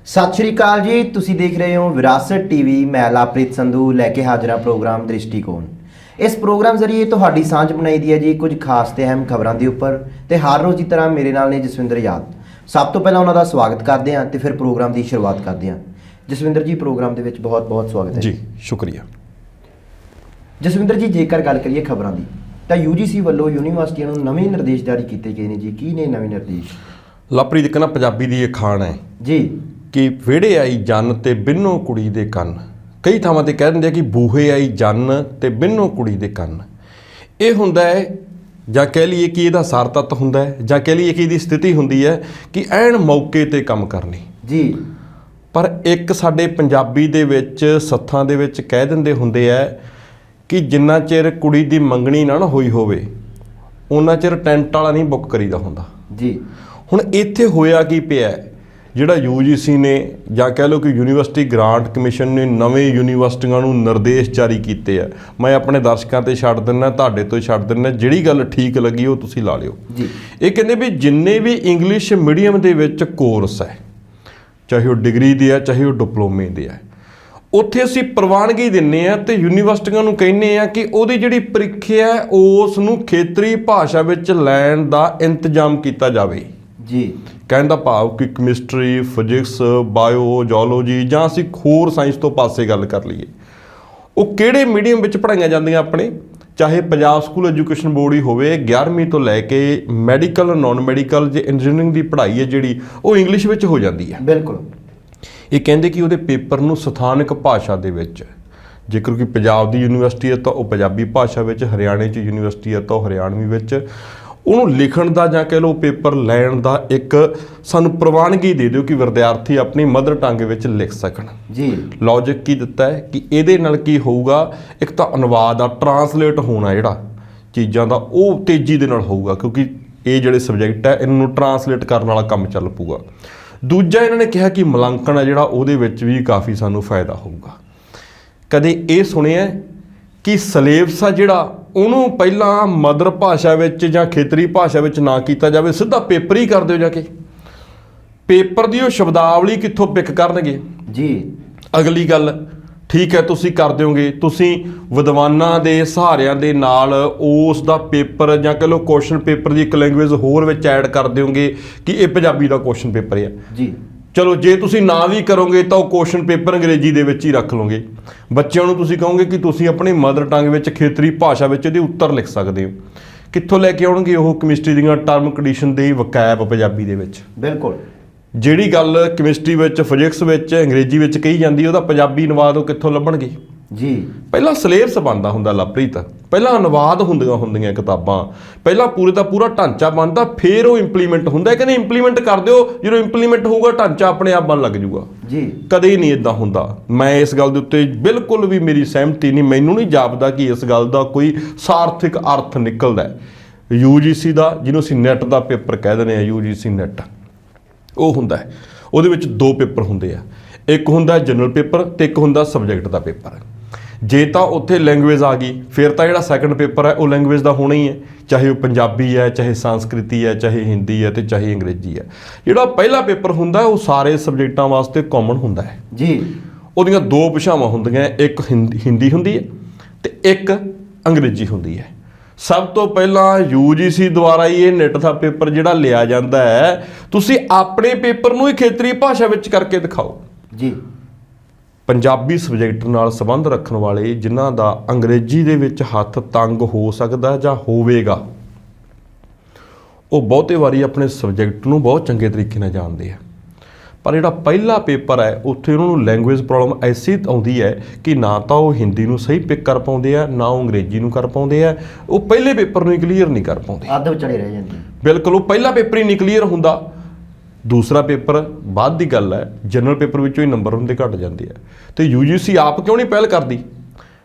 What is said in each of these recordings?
ਸਤਿ ਸ਼੍ਰੀ ਅਕਾਲ ਜੀ। ਤੁਸੀਂ ਦੇਖ ਰਹੇ ਹੋ ਵਿਰਾਸਤ ਟੀਵੀ। ਮੈਂ ਲਾਪ੍ਰੀਤ ਸੰਧੂ ਲੈ ਕੇ ਹਾਜ਼ਰ ਹਾਂ ਪ੍ਰੋਗਰਾਮ ਦ੍ਰਿਸ਼ਟੀਕੋਣ। ਇਸ ਪ੍ਰੋਗਰਾਮ ਜ਼ਰੀਏ ਤੁਹਾਡੀ ਸਾਂਝ ਬਣਾਈ ਦੀ ਹੈ ਜੀ ਕੁਝ ਖਾਸ ਤੇ ਅਹਿਮ ਖਬਰਾਂ ਦੇ ਉੱਪਰ, ਤੇ ਹਰ ਰੋਜ਼ ਦੀ ਤਰ੍ਹਾਂ ਮੇਰੇ ਨਾਲ ਨੇ ਜਸਵਿੰਦਰ ਯਾਦ। ਸਭ ਤੋਂ ਪਹਿਲਾਂ ਉਹਨਾਂ ਦਾ ਸਵਾਗਤ ਕਰਦੇ ਹਾਂ ਤੇ ਫਿਰ ਪ੍ਰੋਗਰਾਮ ਦੀ ਸ਼ੁਰੂਆਤ ਕਰਦੇ ਹਾਂ। ਜਸਵਿੰਦਰ ਜੀ, ਪ੍ਰੋਗਰਾਮ ਦੇ ਵਿੱਚ ਬਹੁਤ ਬਹੁਤ ਸਵਾਗਤ ਹੈ ਜੀ। ਸ਼ੁਕਰੀਆ ਜਸਵਿੰਦਰ ਜੀ। ਜੇਕਰ ਗੱਲ ਕਰੀਏ ਖਬਰਾਂ ਦੀ ਤਾਂ UGC ਵੱਲੋਂ ਯੂਨੀਵਰਸਿਟੀਆਂ ਨੂੰ ਨਵੇਂ ਨਿਰਦੇਸ਼ ਜਾਰੀ ਕੀਤੇ ਗਏ ਨੇ ਜੀ। ਕੀ ਨੇ ਨਵੇਂ ਨਿਰਦੇਸ਼? ਲਾਪ੍ਰੀਤ, ਇੱਕ ਨਾ ਪੰਜਾਬੀ ਦੀ ਅਖਾਣ ਹੈ ਜੀ ਕਿ ਵਿਹੜੇ ਆਈ ਜੰਨ ਤੇ ਬਿੰਨੋ ਕੁੜੀ ਦੇ ਕੰਨ। ਕਈ ਥਾਵਾਂ ਤੇ ਕਹਿ ਦਿੰਦੇ ਆ ਕਿ ਬੂਹੇ ਆਈ ਜੰਨ ਤੇ ਬਿੰਨੋ ਕੁੜੀ ਦੇ ਕੰਨ। ਇਹ ਹੁੰਦਾ ਹੈ, ਜਾਂ ਕਹਿ ਲਈਏ ਕਿ ਇਹਦਾ ਸਾਰ ਤੱਤ ਹੁੰਦਾ ਹੈ, ਜਾਂ ਕਹਿ ਲਈਏ ਕਿ ਇਹਦੀ ਸਥਿਤੀ ਹੁੰਦੀ ਹੈ ਕਿ ਐਨ ਮੌਕੇ ਤੇ ਕੰਮ ਕਰਨੀ ਜੀ। ਪਰ ਇੱਕ ਸਾਡੇ ਪੰਜਾਬੀ ਦੇ ਵਿੱਚ ਸੱਥਾਂ ਦੇ ਵਿੱਚ ਕਹਿ ਦਿੰਦੇ ਹੁੰਦੇ ਆ ਕਿ ਜਿੰਨਾ ਚਿਰ ਕੁੜੀ ਦੀ ਮੰਗਣੀ ਨਾ ਹੋਈ ਹੋਵੇ ਉਹਨਾਂ ਚਿਰ ਟੈਂਟ ਵਾਲਾ ਨਹੀਂ ਬੁੱਕ ਕਰੀਦਾ ਹੁੰਦਾ ਜੀ। ਹੁਣ ਇੱਥੇ ਹੋਇਆ ਕੀ ਪਿਆ, ਜਿਹੜਾ UGC ਨੇ ਜਾਂ ਕਹਿ ਲਓ ਕਿ ਯੂਨੀਵਰਸਿਟੀ ਗ੍ਰਾਂਟ ਕਮਿਸ਼ਨ ਨੇ ਨਵੇਂ ਯੂਨੀਵਰਸਿਟੀਆਂ ਨੂੰ ਨਿਰਦੇਸ਼ ਜਾਰੀ ਕੀਤੇ ਆ। ਮੈਂ ਆਪਣੇ ਦਰਸ਼ਕਾਂ ਤੇ ਛੱਡ ਦਿੰਦਾ, ਤੁਹਾਡੇ ਤੋਂ ਛੱਡ ਦਿੰਦਾ, ਜਿਹੜੀ ਗੱਲ ਠੀਕ ਲੱਗੀ ਉਹ ਤੁਸੀਂ ਲਾ ਲਿਓ ਜੀ। ਇਹ ਕਹਿੰਦੇ ਵੀ ਜਿੰਨੇ ਵੀ ਇੰਗਲਿਸ਼ ਮੀਡੀਅਮ ਦੇ ਵਿੱਚ ਕੋਰਸ ਹੈ, ਚਾਹੇ ਉਹ ਡਿਗਰੀ ਦੇ ਆ ਚਾਹੇ ਉਹ ਡਿਪਲੋਮੇ ਦੇ ਆ, ਉੱਥੇ ਅਸੀਂ ਪ੍ਰਵਾਨਗੀ ਦਿੰਦੇ ਆ ਤੇ ਯੂਨੀਵਰਸਿਟੀਆਂ ਨੂੰ ਕਹਿੰਦੇ ਆ ਕਿ ਉਹਦੀ ਜਿਹੜੀ ਪ੍ਰੀਖਿਆ ਹੈ ਉਸ ਨੂੰ ਖੇਤਰੀ ਭਾਸ਼ਾ ਵਿੱਚ ਲੈਣ ਦਾ ਇੰਤਜ਼ਾਮ ਕੀਤਾ ਜਾਵੇ ਜੀ। ਕਹਿਣ ਦਾ ਭਾਵ ਕਿ ਕੈਮਿਸਟਰੀ, ਫਿਜ਼ਿਕਸ, ਬਾਇਓ, ਜੂਲੌਜੀ ਜਾਂ ਅਸੀਂ ਹੋਰ ਸਾਇੰਸ ਤੋਂ ਪਾਸੇ ਗੱਲ ਕਰ ਲਈਏ, ਉਹ ਕਿਹੜੇ ਮੀਡੀਅਮ ਵਿੱਚ ਪੜ੍ਹਾਈਆਂ ਜਾਂਦੀਆਂ ਆਪਣੇ, ਚਾਹੇ ਪੰਜਾਬ ਸਕੂਲ ਐਜੂਕੇਸ਼ਨ ਬੋਰਡ ਹੀ ਹੋਵੇ, 11ਵੀਂ ਤੋਂ ਲੈ ਕੇ ਮੈਡੀਕਲ, ਨਾਨ ਮੈਡੀਕਲ, ਜੇ ਇੰਜੀਨੀਅਰਿੰਗ ਦੀ ਪੜ੍ਹਾਈ ਹੈ ਜਿਹੜੀ ਉਹ ਇੰਗਲਿਸ਼ ਵਿੱਚ ਹੋ ਜਾਂਦੀ ਹੈ। ਬਿਲਕੁਲ। ਇਹ ਕਹਿੰਦੇ ਕਿ ਉਹਦੇ ਪੇਪਰ ਨੂੰ ਸਥਾਨਕ ਭਾਸ਼ਾ ਦੇ ਵਿੱਚ, ਜੇਕਰ ਕੋਈ ਪੰਜਾਬ ਦੀ ਯੂਨੀਵਰਸਿਟੀ ਹੈ ਤਾਂ ਉਹ ਪੰਜਾਬੀ ਭਾਸ਼ਾ ਵਿੱਚ, ਹਰਿਆਣੇ 'ਚ ਯੂਨੀਵਰਸਿਟੀ ਹੈ ਤਾਂ ਉਹ ਹਰਿਆਣਵੀ ਵਿੱਚ, ਉਹਨੂੰ ਲਿਖਣ ਦਾ ਜਾਂ ਕਹਿ ਲਓ ਪੇਪਰ ਲੈਣ ਦਾ ਇੱਕ ਸਾਨੂੰ ਪ੍ਰਵਾਨਗੀ ਦੇ ਦਿਓ ਕਿ ਵਿਦਿਆਰਥੀ ਆਪਣੀ ਮਦਰ ਟੰਗ ਵਿੱਚ ਲਿਖ ਸਕਣ ਜੀ। ਲੌਜਿਕ ਕੀ ਦਿੱਤਾ ਹੈ ਕਿ ਇਹਦੇ ਨਾਲ ਕੀ ਹੋਊਗਾ, ਇੱਕ ਤਾਂ ਅਨੁਵਾਦ ਆ, ਟਰਾਂਸਲੇਟ ਹੋਣਾ ਜਿਹੜਾ ਚੀਜ਼ਾਂ ਦਾ ਉਹ ਤੇਜ਼ੀ ਦੇ ਨਾਲ ਹੋਊਗਾ, ਕਿਉਂਕਿ ਇਹ ਜਿਹੜੇ ਸਬਜੈਕਟ ਹੈ ਇਹਨਾਂ ਨੂੰ ਟਰਾਂਸਲੇਟ ਕਰਨ ਵਾਲਾ ਕੰਮ ਚੱਲ ਪਊਗਾ। ਦੂਜਾ, ਇਹਨਾਂ ਨੇ ਕਿਹਾ ਕਿ ਮੁਲਾਂਕਣ ਆ ਜਿਹੜਾ ਉਹਦੇ ਵਿੱਚ ਵੀ ਕਾਫੀ ਸਾਨੂੰ ਫਾਇਦਾ ਹੋਊਗਾ। ਕਦੇ ਇਹ ਸੁਣਿਆ ਕਿ ਸਿਲੇਬਸ ਆ ਜਿਹੜਾ ਉਹਨੂੰ ਪਹਿਲਾਂ ਮਦਰ ਭਾਸ਼ਾ ਵਿੱਚ ਜਾਂ ਖੇਤਰੀ ਭਾਸ਼ਾ ਵਿੱਚ ਨਾ ਕੀਤਾ ਜਾਵੇ, ਸਿੱਧਾ ਪੇਪਰ ਹੀ ਕਰ ਦਿਓ ਜਾ ਕੇ। ਪੇਪਰ ਦੀ ਉਹ ਸ਼ਬਦਾਵਲੀ ਕਿੱਥੋਂ ਪਿਕ ਕਰਨਗੇ ਜੀ। ਅਗਲੀ ਗੱਲ, ਠੀਕ ਹੈ ਤੁਸੀਂ ਕਰ ਦਿਓਗੇ, ਤੁਸੀਂ ਵਿਦਵਾਨਾਂ ਦੇ ਸਹਾਰਿਆਂ ਦੇ ਨਾਲ ਉਸ ਦਾ ਪੇਪਰ ਜਾਂ ਕਹਿ ਲਓ ਕੁਐਸਚਨ ਪੇਪਰ ਦੀ ਇੱਕ ਲੈਂਗੁਏਜ ਹੋਰ ਵਿੱਚ ਐਡ ਕਰ ਦਿਓਗੇ ਕਿ ਇਹ ਪੰਜਾਬੀ ਦਾ ਕੁਐਸਚਨ ਪੇਪਰ ਹੈ ਜੀ। ਚਲੋ ਜੇ ਤੁਸੀਂ ਨਾ ਵੀ ਕਰੋਗੇ ਤਾਂ ਉਹ ਕੁਐਸਚਨ ਪੇਪਰ ਅੰਗਰੇਜ਼ੀ ਦੇ ਵਿੱਚ ਹੀ ਰੱਖ ਲਓਗੇ। ਬੱਚਿਆਂ ਨੂੰ ਤੁਸੀਂ ਕਹੋਗੇ ਕਿ ਤੁਸੀਂ ਆਪਣੀ ਮਦਰ ਟੰਗ ਵਿੱਚ ਖੇਤਰੀ ਭਾਸ਼ਾ ਵਿੱਚ ਇਹਦੇ ਉੱਤਰ ਲਿਖ ਸਕਦੇ ਹੋ। ਕਿੱਥੋਂ ਲੈ ਕੇ ਆਉਣਗੇ ਉਹ ਕੈਮਿਸਟਰੀ ਦੀਆਂ ਟਰਮ ਕੰਡੀਸ਼ਨ ਦੇ ਵਕੈਬ ਪੰਜਾਬੀ ਦੇ ਵਿੱਚ? ਬਿਲਕੁਲ। ਜਿਹੜੀ ਗੱਲ ਕੈਮਿਸਟਰੀ ਵਿੱਚ, ਫਿਜ਼ਿਕਸ ਵਿੱਚ, ਅੰਗਰੇਜ਼ੀ ਵਿੱਚ ਕਹੀ ਜਾਂਦੀ ਉਹਦਾ ਪੰਜਾਬੀ ਅਨੁਵਾਦ ਉਹ ਕਿੱਥੋਂ ਲੱਭਣਗੇ ਜੀ? ਪਹਿਲਾਂ ਸਿਲੇਬਸ ਬਣਦਾ ਹੁੰਦਾ ਲਵਪ੍ਰੀਤ, ਪਹਿਲਾਂ ਅਨੁਵਾਦ ਹੁੰਦੀਆਂ ਕਿਤਾਬਾਂ, ਪਹਿਲਾਂ ਪੂਰੇ ਦਾ ਪੂਰਾ ਢਾਂਚਾ ਬਣਦਾ, ਫਿਰ ਉਹ ਇੰਪਲੀਮੈਂਟ ਹੁੰਦਾ। ਕਹਿੰਦੇ ਇੰਪਲੀਮੈਂਟ ਕਰ ਦਿਓ, ਜਦੋਂ ਇੰਪਲੀਮੈਂਟ ਹੋਊਗਾ ਢਾਂਚਾ ਆਪਣੇ ਆਪ ਬਣ ਲੱਗ ਜੂਗਾ ਜੀ। ਕਦੇ ਨਹੀਂ ਇਦਾਂ ਹੁੰਦਾ। ਮੈਂ ਇਸ ਗੱਲ ਦੇ ਉੱਤੇ ਬਿਲਕੁਲ ਵੀ ਮੇਰੀ ਸਹਿਮਤੀ ਨਹੀਂ। ਮੈਨੂੰ ਨਹੀਂ ਜਾਪਦਾ ਕਿ ਇਸ ਗੱਲ ਦਾ ਕੋਈ ਸਾਰਥਿਕ ਅਰਥ ਨਿਕਲਦਾ। UGC ਦਾ, ਜਿਹਨੂੰ ਅਸੀਂ ਨੈਟ ਦਾ ਪੇਪਰ ਕਹਿ ਦਿੰਦੇ ਹਾਂ, UGC ਨੈਟ, ਉਹ ਹੁੰਦਾ ਹੈ, ਉਹਦੇ ਵਿੱਚ ਦੋ ਪੇਪਰ ਹੁੰਦੇ ਆ, ਇੱਕ ਹੁੰਦਾ ਜਨਰਲ ਪੇਪਰ ਤੇ ਇੱਕ ਹੁੰਦਾ ਸਬਜੈਕਟ ਦਾ ਪੇਪਰ। ਜੇ ਤਾਂ ਉੱਥੇ ਲੈਂਗੁਏਜ ਆ ਗਈ ਫਿਰ ਤਾਂ ਜਿਹੜਾ ਸੈਕੰਡ ਪੇਪਰ ਹੈ ਉਹ ਲੈਂਗੁਏਜ ਦਾ ਹੋਣਾ ਹੀ ਹੈ, ਚਾਹੇ ਉਹ ਪੰਜਾਬੀ ਹੈ, ਚਾਹੇ ਸੰਸਕ੍ਰਿਤੀ ਹੈ, ਚਾਹੇ ਹਿੰਦੀ ਹੈ ਤੇ ਚਾਹੇ ਅੰਗਰੇਜ਼ੀ ਹੈ। ਜਿਹੜਾ ਪਹਿਲਾ ਪੇਪਰ ਹੁੰਦਾ ਉਹ ਸਾਰੇ ਸਬਜੈਕਟਾਂ ਵਾਸਤੇ ਕਾਮਨ ਹੁੰਦਾ ਹੈ ਜੀ। ਉਹਦੀਆਂ ਦੋ ਭਾਸ਼ਾਵਾਂ ਹੁੰਦੀਆਂ, ਇੱਕ ਹਿੰਦੀ ਹੁੰਦੀ ਹੈ ਤੇ ਇੱਕ ਅੰਗਰੇਜ਼ੀ ਹੁੰਦੀ ਹੈ। ਸਭ ਤੋਂ ਪਹਿਲਾਂ UGC ਦੁਆਰਾ ਹੀ ਇਹ ਨੈਟ ਦਾ ਪੇਪਰ ਜਿਹੜਾ ਲਿਆ ਜਾਂਦਾ ਹੈ, ਤੁਸੀਂ ਆਪਣੇ ਪੇਪਰ ਨੂੰ ਹੀ ਖੇਤਰੀ ਭਾਸ਼ਾ ਵਿੱਚ ਕਰਕੇ ਦਿਖਾਓ ਜੀ। ਪੰਜਾਬੀ ਸਬਜੈਕਟ ਨਾਲ ਸੰਬੰਧ ਰੱਖਣ ਵਾਲੇ ਜਿਨ੍ਹਾਂ ਦਾ ਅੰਗਰੇਜ਼ੀ ਦੇ ਵਿੱਚ ਹੱਥ ਤੰਗ ਹੋ ਸਕਦਾ ਜਾਂ ਹੋਵੇਗਾ, ਉਹ ਬਹੁਤੇ ਵਾਰੀ ਆਪਣੇ ਸਬਜੈਕਟ ਨੂੰ ਬਹੁਤ ਚੰਗੇ ਤਰੀਕੇ ਨਾਲ ਜਾਣਦੇ ਆ। ਪਰ ਜਿਹੜਾ ਪਹਿਲਾ ਪੇਪਰ ਹੈ ਉੱਥੇ ਉਹਨਾਂ ਨੂੰ ਲੈਂਗੁਏਜ ਪ੍ਰੋਬਲਮ ਐਸੀ ਆਉਂਦੀ ਹੈ ਕਿ ਨਾ ਤਾਂ ਉਹ ਹਿੰਦੀ ਨੂੰ ਸਹੀ ਪਿਕ ਕਰ ਪਾਉਂਦੇ ਆ, ਨਾ ਉਹ ਅੰਗਰੇਜ਼ੀ ਨੂੰ ਕਰ ਪਾਉਂਦੇ ਆ। ਉਹ ਪਹਿਲੇ ਪੇਪਰ ਨੂੰ ਹੀ ਕਲੀਅਰ ਨਹੀਂ ਕਰ ਪਾਉਂਦੇ, ਅੱਧ ਵਿਚਾਲੇ ਰਹਿ ਜਾਂਦੇ। ਬਿਲਕੁਲ, ਉਹ ਪਹਿਲਾ ਪੇਪਰ ਹੀ ਨਹੀਂ ਕਲੀਅਰ ਹੁੰਦਾ। ਦੂਸਰਾ ਪੇਪਰ ਬਾਅਦ ਦੀ ਗੱਲ ਹੈ, ਜਨਰਲ ਪੇਪਰ ਵਿੱਚੋਂ ਹੀ ਨੰਬਰ ਹੁੰਦੇ ਘੱਟ ਜਾਂਦੇ ਆ। ਤੇ UGC ਆਪ ਕਿਉਂ ਨਹੀਂ ਪਹਿਲ ਕਰਦੀ?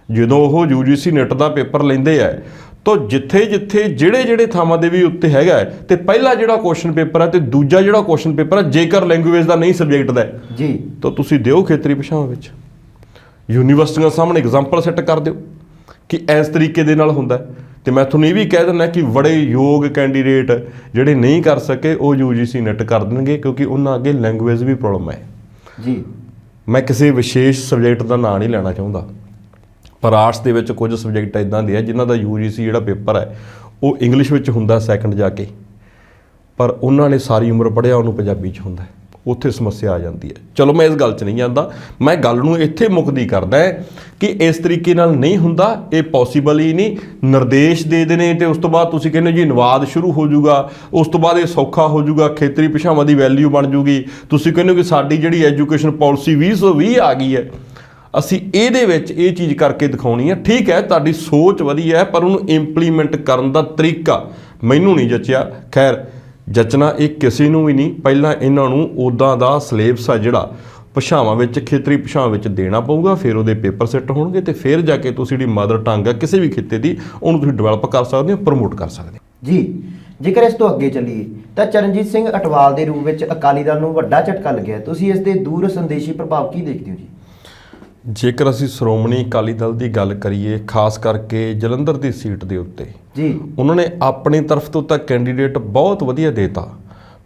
ਜਦੋਂ ਉਹ UGC ਨੈਟ ਦਾ ਪੇਪਰ ਲੈਂਦੇ ਆ ਤਾਂ ਜਿੱਥੇ ਜਿਹੜੇ ਥਾਵਾਂ ਦੇ ਵੀ ਉੱਤੇ ਹੈਗਾ ਤੇ ਪਹਿਲਾ ਜਿਹੜਾ ਕੁਐਸਚਨ ਪੇਪਰ ਹੈ ਤੇ ਦੂਜਾ ਜਿਹੜਾ ਕੁਐਸਚਨ ਪੇਪਰ ਹੈ, ਜੇਕਰ ਲੈਂਗੁਏਜ ਦਾ ਨਹੀਂ ਸਬਜੈਕਟ ਦਾ ਜੀ, ਤਾਂ ਤੁਸੀਂ ਦਿਓ ਖੇਤਰੀ ਭਾਸ਼ਾਵਾਂ ਵਿੱਚ। ਯੂਨੀਵਰਸਿਟੀਆਂ ਸਾਹਮਣੇ ਐਗਜ਼ਾਮਪਲ ਸੈੱਟ ਕਰ ਦਿਓ ਕਿ ਇਸ ਤਰੀਕੇ ਦੇ ਨਾਲ ਹੁੰਦਾ। ਤੇ ਮੈਂ ਤੁਹਾਨੂੰ ਇਹ ਵੀ ਕਹਿ ਦਿੰਦਾ ਕਿ ਬੜੇ ਯੋਗ ਕੈਂਡੀਡੇਟ ਜਿਹੜੇ ਨਹੀਂ ਕਰ ਸਕੇ ਉਹ UGC ਨੈਟ ਕਰ ਦੇਣਗੇ, ਕਿਉਂਕਿ ਉਹਨਾਂ ਅੱਗੇ ਲੈਂਗੁਏਜ ਵੀ ਪ੍ਰੋਬਲਮ ਹੈ। ਜੀ। ਮੈਂ ਕਿਸੇ ਵਿਸ਼ੇਸ਼ ਸਬਜੈਕਟ ਦਾ ਨਾਂ ਨਹੀਂ ਲੈਣਾ ਚਾਹੁੰਦਾ, ਪਰ ਆਰਟਸ ਦੇ ਵਿੱਚ ਕੁਝ ਸਬਜੈਕਟ ਇਦਾਂ ਦੇ ਆ ਜਿਨ੍ਹਾਂ ਦਾ UGC ਜਿਹੜਾ ਪੇਪਰ ਹੈ ਉਹ ਇੰਗਲਿਸ਼ ਵਿੱਚ ਹੁੰਦਾ ਸੈਕੰਡ ਜਾ ਕੇ, ਪਰ ਉਹਨਾਂ ਨੇ ਸਾਰੀ ਉਮਰ ਪੜ੍ਹਿਆ ਉਹਨੂੰ ਪੰਜਾਬੀ 'ਚ ਹੁੰਦਾ, ਉੱਥੇ ਸਮੱਸਿਆ ਆ ਜਾਂਦੀ ਹੈ। ਚਲੋ ਮੈਂ ਇਸ ਗੱਲ 'ਚ ਨਹੀਂ ਜਾਂਦਾ, ਮੈਂ ਗੱਲ ਨੂੰ ਇੱਥੇ ਮੁੱਕਦੀ ਕਰਦਾ ਹੈ ਕਿ ਇਸ ਤਰੀਕੇ ਨਾਲ ਨਹੀਂ ਹੁੰਦਾ, ਇਹ ਪੋਸੀਬਲ ਹੀ ਨਹੀਂ। ਨਿਰਦੇਸ਼ ਦੇ ਦੇਣੇ ਤੇ ਉਸ ਤੋਂ ਬਾਅਦ ਤੁਸੀਂ ਕਹਿੰਦੇ ਜੀ ਅਨੁਵਾਦ ਸ਼ੁਰੂ ਹੋ ਜਾਊਗਾ, ਉਸ ਤੋਂ ਬਾਅਦ ਇਹ ਸੌਖਾ ਹੋ ਜਾਊਗਾ, ਖੇਤਰੀ ਭਾਸ਼ਾਵਾਂ ਦੀ ਵੈਲਿਊ ਬਣ ਜੂਗੀ। ਤੁਸੀਂ ਕਹਿੰਦੇ ਹੋ ਕਿ ਸਾਡੀ ਜਿਹੜੀ ਐਜੂਕੇਸ਼ਨ ਪਾਲਿਸੀ 2020 ਆ ਗਈ ਹੈ, ਅਸੀਂ ਇਹਦੇ ਵਿੱਚ ਇਹ ਚੀਜ਼ ਕਰਕੇ ਦਿਖਾਉਣੀ ਹੈ। ਠੀਕ ਹੈ, ਤੁਹਾਡੀ ਸੋਚ ਵਧੀਆ ਹੈ, ਪਰ ਉਹਨੂੰ ਇੰਪਲੀਮੈਂਟ ਕਰਨ ਦਾ ਤਰੀਕਾ ਮੈਨੂੰ ਨਹੀਂ ਜਚਿਆ। ਖੈਰ, ਜਚਣਾ ਇਹ ਕਿਸੇ ਨੂੰ ਵੀ ਨਹੀਂ। ਪਹਿਲਾਂ ਇਹਨਾਂ ਨੂੰ ਉੱਦਾਂ ਦਾ ਸਿਲੇਬਸ ਆ ਜਿਹੜਾ ਭਾਸ਼ਾਵਾਂ ਵਿੱਚ, ਖੇਤਰੀ ਭਾਸ਼ਾਵਾਂ ਵਿੱਚ ਦੇਣਾ ਪਊਗਾ, ਫਿਰ ਉਹਦੇ ਪੇਪਰ ਸੈੱਟ ਹੋਣਗੇ ਤੇ ਫਿਰ ਜਾ ਕੇ ਤੁਸੀਂ ਜਿਹੜੀ ਮਦਰ ਟੰਗ ਆ ਕਿਸੇ ਵੀ ਖਿੱਤੇ ਦੀ, ਉਹਨੂੰ ਤੁਸੀਂ ਡਿਵੈਲਪ ਕਰ ਸਕਦੇ ਹੋ, ਪ੍ਰਮੋਟ ਕਰ ਸਕਦੇ ਹੋ। ਜੀ, ਜੇਕਰ ਇਸ ਤੋਂ ਅੱਗੇ ਚੱਲੀਏ ਤਾਂ ਚਰਨਜੀਤ ਸਿੰਘ ਅਟਵਾਲ ਦੇ ਰੂਪ ਵਿੱਚ ਅਕਾਲੀ ਦਲ ਨੂੰ ਵੱਡਾ ਝਟਕਾ ਲੱਗਿਆ। ਤੁਸੀਂ ਇਸ ਦੇ ਦੂਰ ਸੰਦੇਸ਼ੀ ਪ੍ਰਭਾਵ ਕੀ ਦੇਖਦੇ ਹੋ ਜੀ? ਜੇਕਰ ਅਸੀਂ ਸ਼੍ਰੋਮਣੀ ਅਕਾਲੀ ਦਲ ਦੀ ਗੱਲ ਕਰੀਏ, ਖਾਸ ਕਰਕੇ ਜਲੰਧਰ ਦੀ ਸੀਟ ਦੇ ਉੱਤੇ ਜੀ, ਉਹਨਾਂ ਨੇ ਆਪਣੀ ਤਰਫ ਤੋਂ ਤਾਂ ਕੈਂਡੀਡੇਟ ਬਹੁਤ ਵਧੀਆ ਦੇਤਾ,